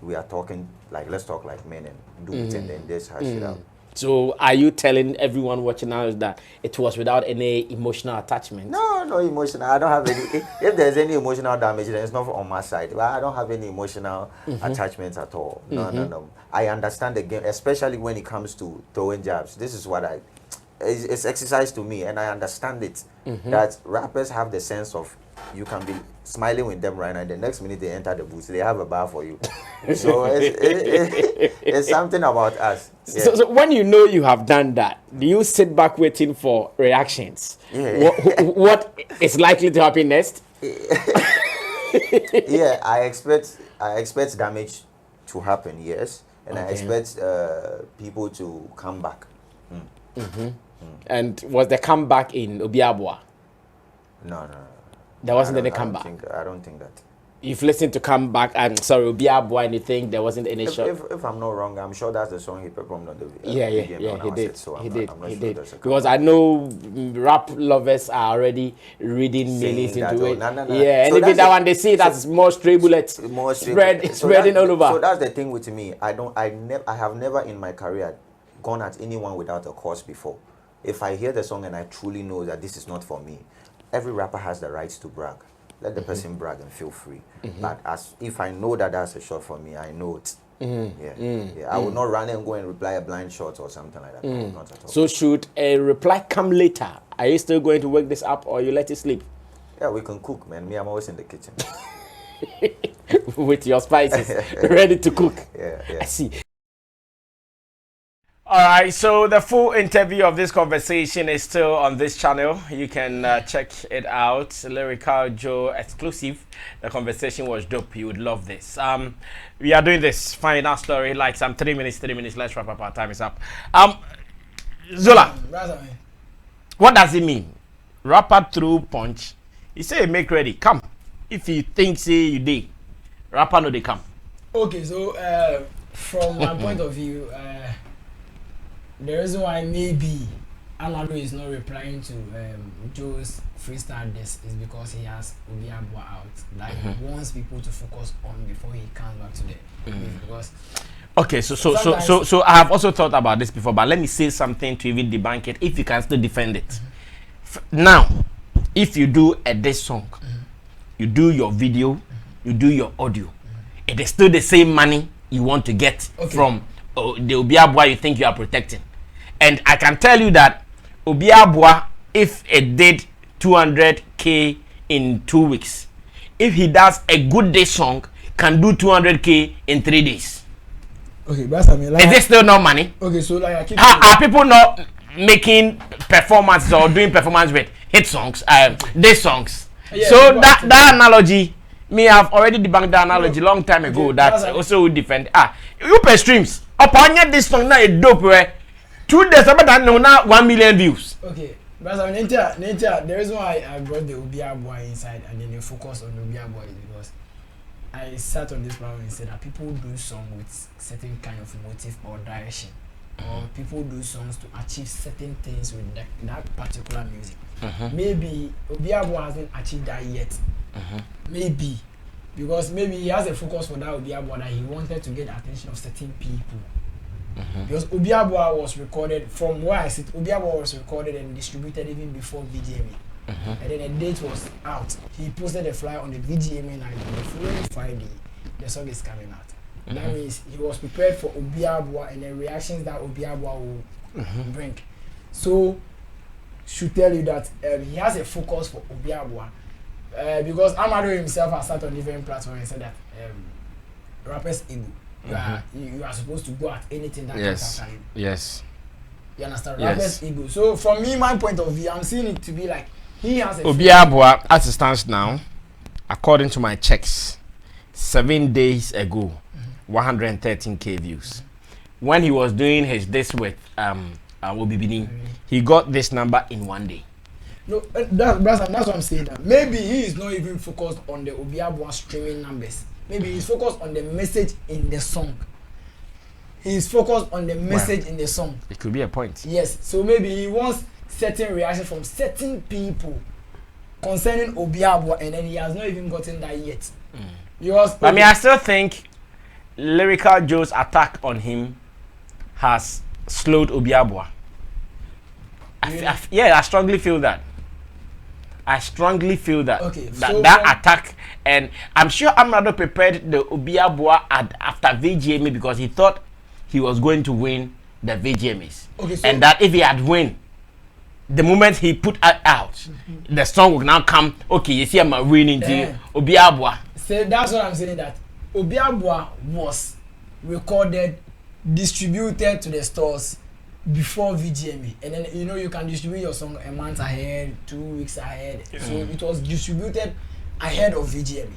K: We are talking like, let's talk like men and do it, and then let's hash it out.
D: So are you telling everyone watching now that it was without any emotional attachment?
K: No emotional. I don't have any. If there's any emotional damage, then it's not on my side. But I don't have any emotional attachments at all. No. I understand the game, especially when it comes to throwing jabs. This is what it's exercise to me, and I understand it. That rappers have the sense of, you can be smiling with them right now, and the next minute they enter the booth, they have a bar for you. So it's something about us. Yeah.
D: So when you know you have done that, do you sit back waiting for reactions?
K: Yeah.
D: What is likely to happen next?
K: Yeah, I expect damage to happen, yes, and I expect people to come back.
D: And was the comeback in Obiabwa?
K: No.
D: There wasn't any comeback.
K: I don't think that.
D: You've listened to comeback, and sorry, Obiabwa, and you think there wasn't any shot?
K: If I'm not wrong, I'm sure that's the song he performed on the
D: yeah, he did. So he did. Because I know rap lovers are already reading millions into it. Yeah, and even that one, they see it as more stray bullets, spreading all over.
K: So that's the thing with me. I have never in my career gone at anyone without a cause before. If I hear the song and I truly know that this is not for me, every rapper has the right to brag. Let the person brag and feel free. But if I know that that's a shot for me, I know it. I will not run and go and reply a blind shot or something like that. No, not at all.
D: So should a reply come later? Are you still going to work this up, or you let it sleep?
K: Yeah, we can cook, man. Me, I'm always in the kitchen.
D: With your spices, ready to cook.
K: Yeah.
D: I see. All right, so the full interview of this conversation is still on this channel. You can check it out. Lyrical Joe exclusive. The conversation was dope. You would love this. We are doing this final story, like some 3 minutes. Let's wrap up. Our time is up. Zola, what does it mean? Rapper through punch. He say make ready. Come. If you think say you did, rapper no they come.
G: Okay, so from my point of view, the reason why maybe Amerado is not replying to Joe's freestyle this is because he has Obiabwa out that he wants people to focus on before he comes back to the because.
D: Okay, so I have also thought about this before, but let me say something to even debunk it if you can still defend it. Now, if you do a diss song, you do your video, you do your audio, it is still the same money you want to get from the Obiabwa you think you are protecting. And I can tell you that Obiabwa, if it did 200K in 2 weeks, if he does a good diss song, can do 200K in 3 days.
G: Okay, but I mean, like,
D: is it still not money?
G: Okay, so like I keep
D: are people not making performances or doing performance with hit songs, diss songs? Yeah, so that analogy, me have already debunked the analogy long time ago. That also would defend. You pay streams. Upon this song now it dope where 2 days about that now 1 million views.
G: Okay, but I mean, the reason why I brought the Obiabwa inside and then you focus on the Obiabwa is because I sat on this platform and said that people do songs with certain kind of motive or direction, or people do songs to achieve certain things with that particular music. Maybe Obiabwa hasn't achieved that yet. Maybe because maybe he has a focus for that Obiabwa that he wanted to get the attention of certain people. Because Obiabwa was recorded, from where I sit, Obiabwa was recorded and distributed even before VGMA. And then a date was out. He posted a flyer on the VGMA night. The following Friday, the song is coming out. That means he was prepared for Obiabwa and the reactions that Obiabwa will bring. So, should tell you that he has a focus for Obiabwa. Because Amerado himself has sat on different platforms and said that rappers ego. You are supposed to go at anything that comes after you.
D: Yes.
G: You understand? Rappers ego. So from me, my point of view, I'm seeing it to be like he has a
D: Obiabwa, as it stands now, according to my checks, 7 days ago, 113K views. When he was doing his this with Obibini, he got this number in 1 day.
G: No, that's what I'm saying. That maybe he is not even focused on the Obiabwa streaming numbers. Maybe he's focused on the message in the song. He's focused on the message in the song.
D: It could be a point.
G: Yes. So maybe he wants certain reaction from certain people concerning Obiabwa, and then he has not even gotten that yet.
D: I mean, I still think Lyrical Joe's attack on him has slowed Obiabwa. I strongly feel that. I strongly feel that that attack, and I'm sure Amerado prepared the Obiabwa after VGMA because he thought he was going to win the VGMAs, and that if he had win, the moment he put out, the song would now come. Okay, you see, I'm winning to Obiabwa.
G: So that's what I'm saying. That Obiabwa was recorded, distributed to the stores before VGMA, and then you can distribute your song a month ahead, 2 weeks ahead. So it was distributed ahead of VGMA,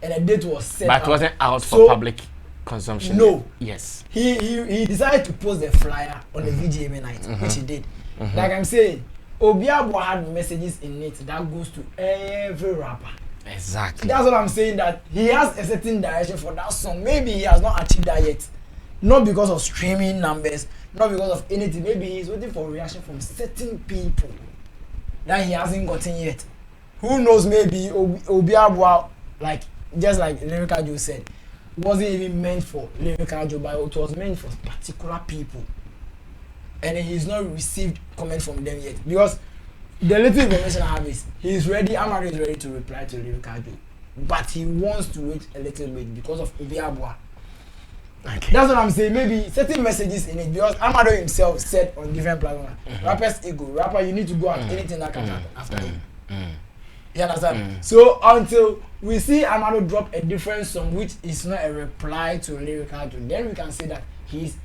G: and a date was set.
D: But it wasn't out for public consumption.
G: No.
D: Yes.
G: He decided to post the flyer on the VGMA night, which he did. Like I'm saying, Obiabwa had messages in it that goes to every rapper.
D: Exactly.
G: That's what I'm saying. That he has a certain direction for that song. Maybe he has not achieved that yet, not because of streaming numbers, not because of anything. Maybe he's waiting for reaction from certain people that he hasn't gotten yet. Who knows? Maybe Obiabwa, like just like Lyrical Joe said, wasn't even meant for Lyrical Joe, but it was meant for particular people, and he's not received comment from them yet. Because the little information I have is he's ready. Amerado is ready to reply to Lyrical Joe, but he wants to wait a little bit because of Obiabwa. Okay. That's what I'm saying. Maybe certain messages in it, because Amerado himself said on different platforms, rappers ego, rapper, you need to go at anything that comes after you. You understand? So until we see Amerado drop a different song which is not a reply to Lyrical Joe, then we can say that it's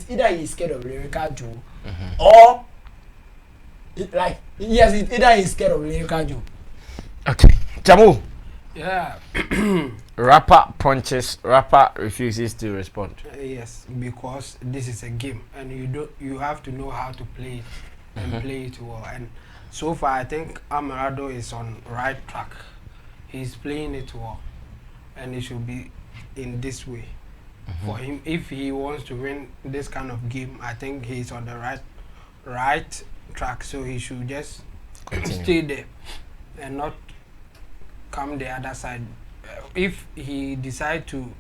G: either he's scared of Lyrical Joe or it's either he's scared of Lyrical Joe.
D: Okay. Jamu.
H: Yeah.
D: Rapper punches, rapper refuses to respond.
H: Yes, because this is a game and you have to know how to play it and play it well. And so far I think Amerado is on right track. He's playing it well, and he should be in this way. For him, if he wants to win this kind of game, I think he's on the right track. So he should just stay there and not come the other side. If he decide to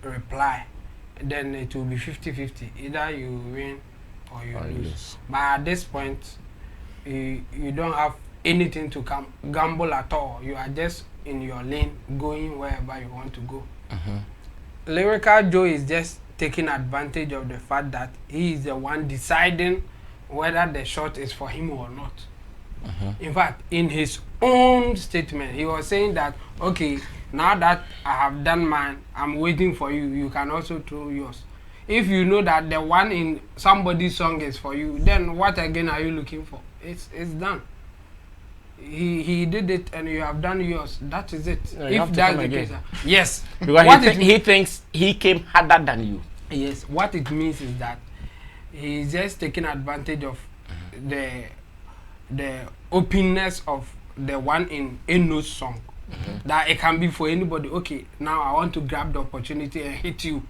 H: reply, then it will be 50-50. Either you win or you lose. But at this point, you don't have anything to gamble at all. You are just in your lane, going wherever you want to go. Lyrical Joe is just taking advantage of the fact that he is the one deciding whether the shot is for him or not. In fact, in his own statement, he was saying that, okay, now that I have done mine, I'm waiting for you. You can also throw yours. If you know that the one in somebody's song is for you, then what again are you looking for? It's done. He did it and you have done yours. That is it.
D: No,
H: if that's the case, yes.
D: Because he thinks he came harder than you.
H: Yes. What it means is that he's just taking advantage of the openness of the one in Eno's song. That it can be for anybody. Okay, now I want to grab the opportunity and hit you.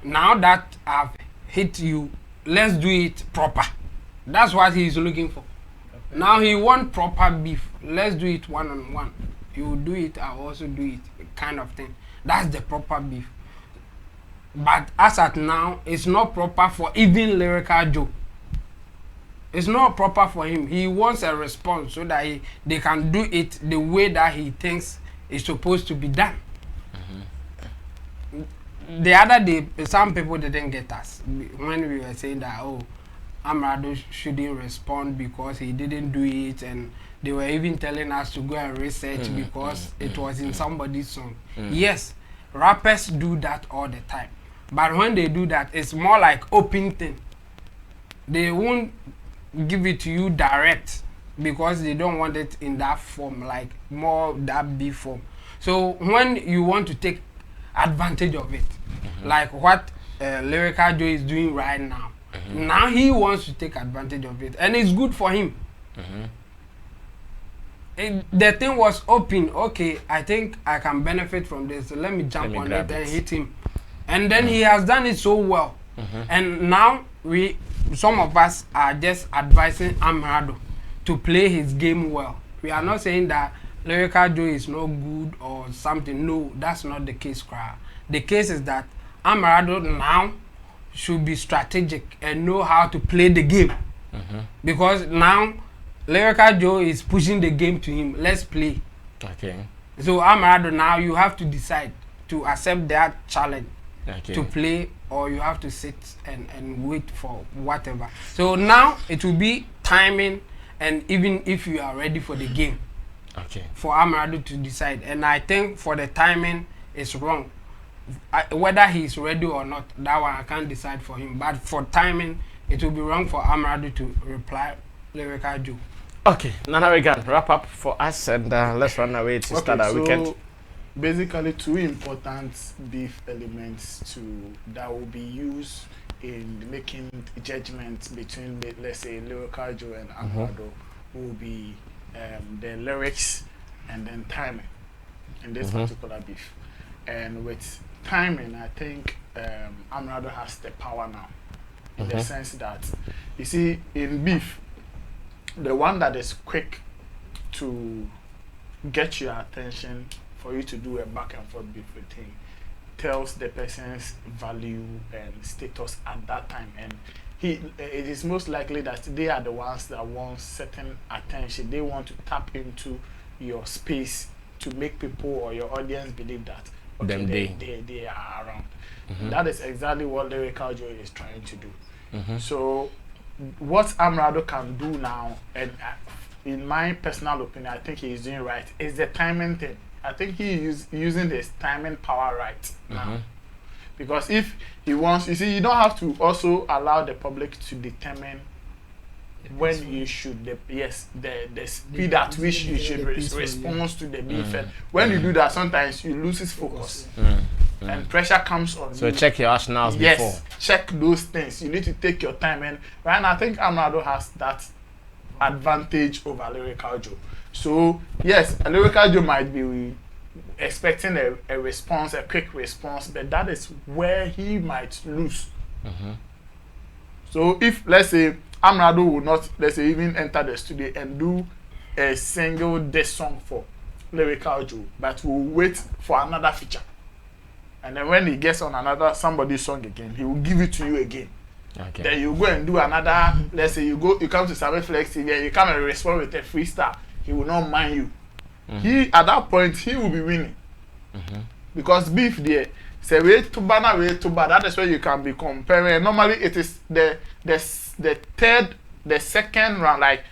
H: Now that I've hit you, let's do it proper. That's what he's looking for. Now he want proper beef. Let's do it one-on-one. You do it, I also do it, kind of thing. That's the proper beef. But as at now, it's not proper for even Lyrical Joe. It's not proper for him. He wants a response so that they can do it the way that he thinks it's supposed to be done. The other day, some people didn't get us when we were saying that, oh, Amerado shouldn't respond because he didn't do it, and they were even telling us to go and research because it was in somebody's song. Yes, rappers do that all the time. But when they do that, it's more like open thing. They won't give it to you direct because they don't want it in that form, like more that B form. So when you want to take advantage of it, like what Lyrical Joe is doing right now, now he wants to take advantage of it, and it's good for him. The thing was open. Okay, I think I can benefit from this. So let me jump on it and hit him. And then he has done it so well. And now some of us are just advising Amerado to play his game well. We are not saying that Lyrical Joe is no good or something. No, that's not the case, Cry. The case is that Amerado now should be strategic and know how to play the game. Because now Lyrical Joe is pushing the game to him. Let's play.
D: Okay.
H: So Amerado, now you have to decide to accept that challenge to play, or you have to sit and wait for whatever. So now it will be timing, and even if you are ready for the game, for Amerado to decide. And I think for the timing, it's wrong. Whether he's ready or not, that one I can't decide for him. But for timing, it will be wrong for Amerado to reply Lyrical Joe.
D: Okay, Nana Regan, wrap up for us, and let's run away to start our weekend.
F: Basically, two important beef elements that will be used in making judgments between, let's say, Lyrical Joe and Amerado will be the lyrics and then timing in this particular beef. And with timing, I think Amerado has the power now, in the sense that, you see, in beef, the one that is quick to get your attention for you to do a back and forth beef with him tells the person's value and status at that time, and it is most likely that they are the ones that want certain attention. They want to tap into your space to make people or your audience believe that they are around. That is exactly what Lyrical Joe is trying to do. So what Amerado can do now, and in my personal opinion, I think he is doing right, is the timing thing. I think he is using his timing power right now. Because if he wants, you see, you don't have to also allow the public to determine when you should, the speed at which you should respond to the beef. When you do that, sometimes you lose his focus. And pressure comes on you.
D: So check your arsenals before.
F: Yes, check those things. You need to take your time. And right now, I think Amerado has that advantage over Lyrical Joe. So yes, Lyrical Joe might be expecting a response, a quick response, but that is where he might lose. So if, let's say, Amerado will not, let's say, even enter the studio and do a single diss song for Lyrical Joe, but will wait for another feature. And then when he gets on another somebody's song again, he will give it to you again.
D: Okay.
F: Then you go and do another, let's say you come to Sammy Flex TV and you come and respond with a freestyle. He will not mind you. He, at that point, he will be winning. Because beef there, say way too bad, way too bad. That is where you can be comparing. Normally it is the second round, like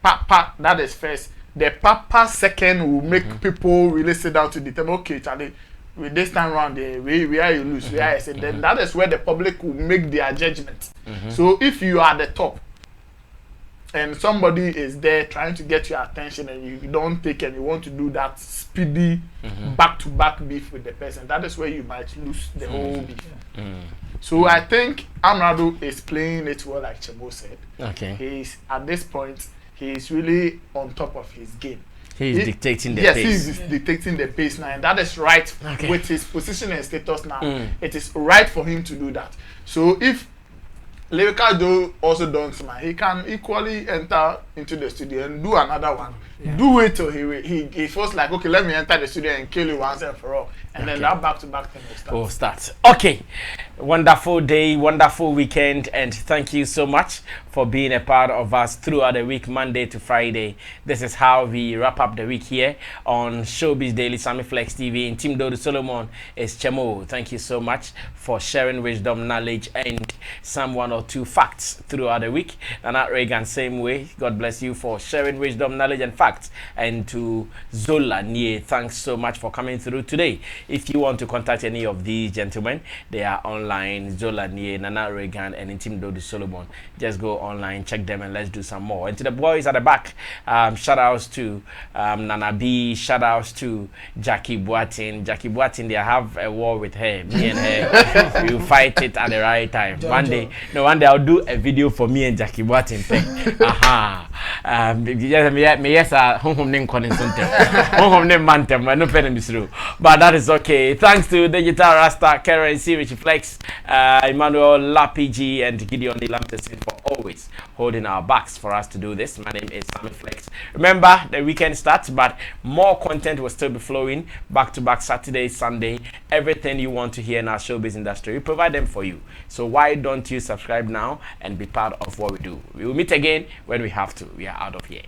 F: Papa, that is first. The Papa second will make people really sit down to determine, okay, Charlie, with this time round, where you lose, where I say, then that is where the public will make their judgment. So if you are the top and somebody is there trying to get your attention and you don't take and you want to do that speedy back-to-back beef with the person, that is where you might lose the whole beef. So I think Amerado is playing it well, like Chemo said.
D: Okay.
F: He's at this point, he's really on top of his game.
D: He's dictating the pace.
F: Yes, he's dictating the pace now, and that is right.
D: Okay.
F: With his position and status now. It is right for him to do that. So if Lyrical Joe also done smart, he can equally enter into the studio and do another one. Do it till he feels like, okay, let me enter the studio and kill you once and for all. And then that back-to-back thing will start.
D: Okay. Wonderful day, wonderful weekend, and thank you so much for being a part of us throughout the week, Monday to Friday. This is how we wrap up the week here on Showbiz Daily, Sammy Flex TV. And Team Dodo Solomon is Chemo. Thank you so much for sharing wisdom, knowledge, and some one or two facts throughout the week. Nana Reagan, same way. God bless you for sharing wisdom, knowledge, and facts. And to Zola Nye, thanks so much for coming through today. If you want to contact any of these gentlemen, they are online. Zola Nye, Nana Reagan, and Team Dodo Solomon. Just go online, check them, and let's do some more. And to the boys at the back, shout outs to Nana B, shout outs to Jackie Boatin. Jackie Boatin, they have a war with her. Me and her, we'll fight it at the right time. One day I'll do a video for me and Jackie Boatin. But that is okay. Thanks to Digital Rasta, Karen C, Richie Flex, Emmanuel Lapigi, and Gideon Lamtesin for always holding our backs for us to do this. My name is Sammy Flex. Remember, the weekend starts, but more content will still be flowing back-to-back Saturday, Sunday. Everything you want to hear in our showbiz industry, we provide them for you. So why don't you subscribe now and be part of what we do? We will meet again when we have to. We are out of here.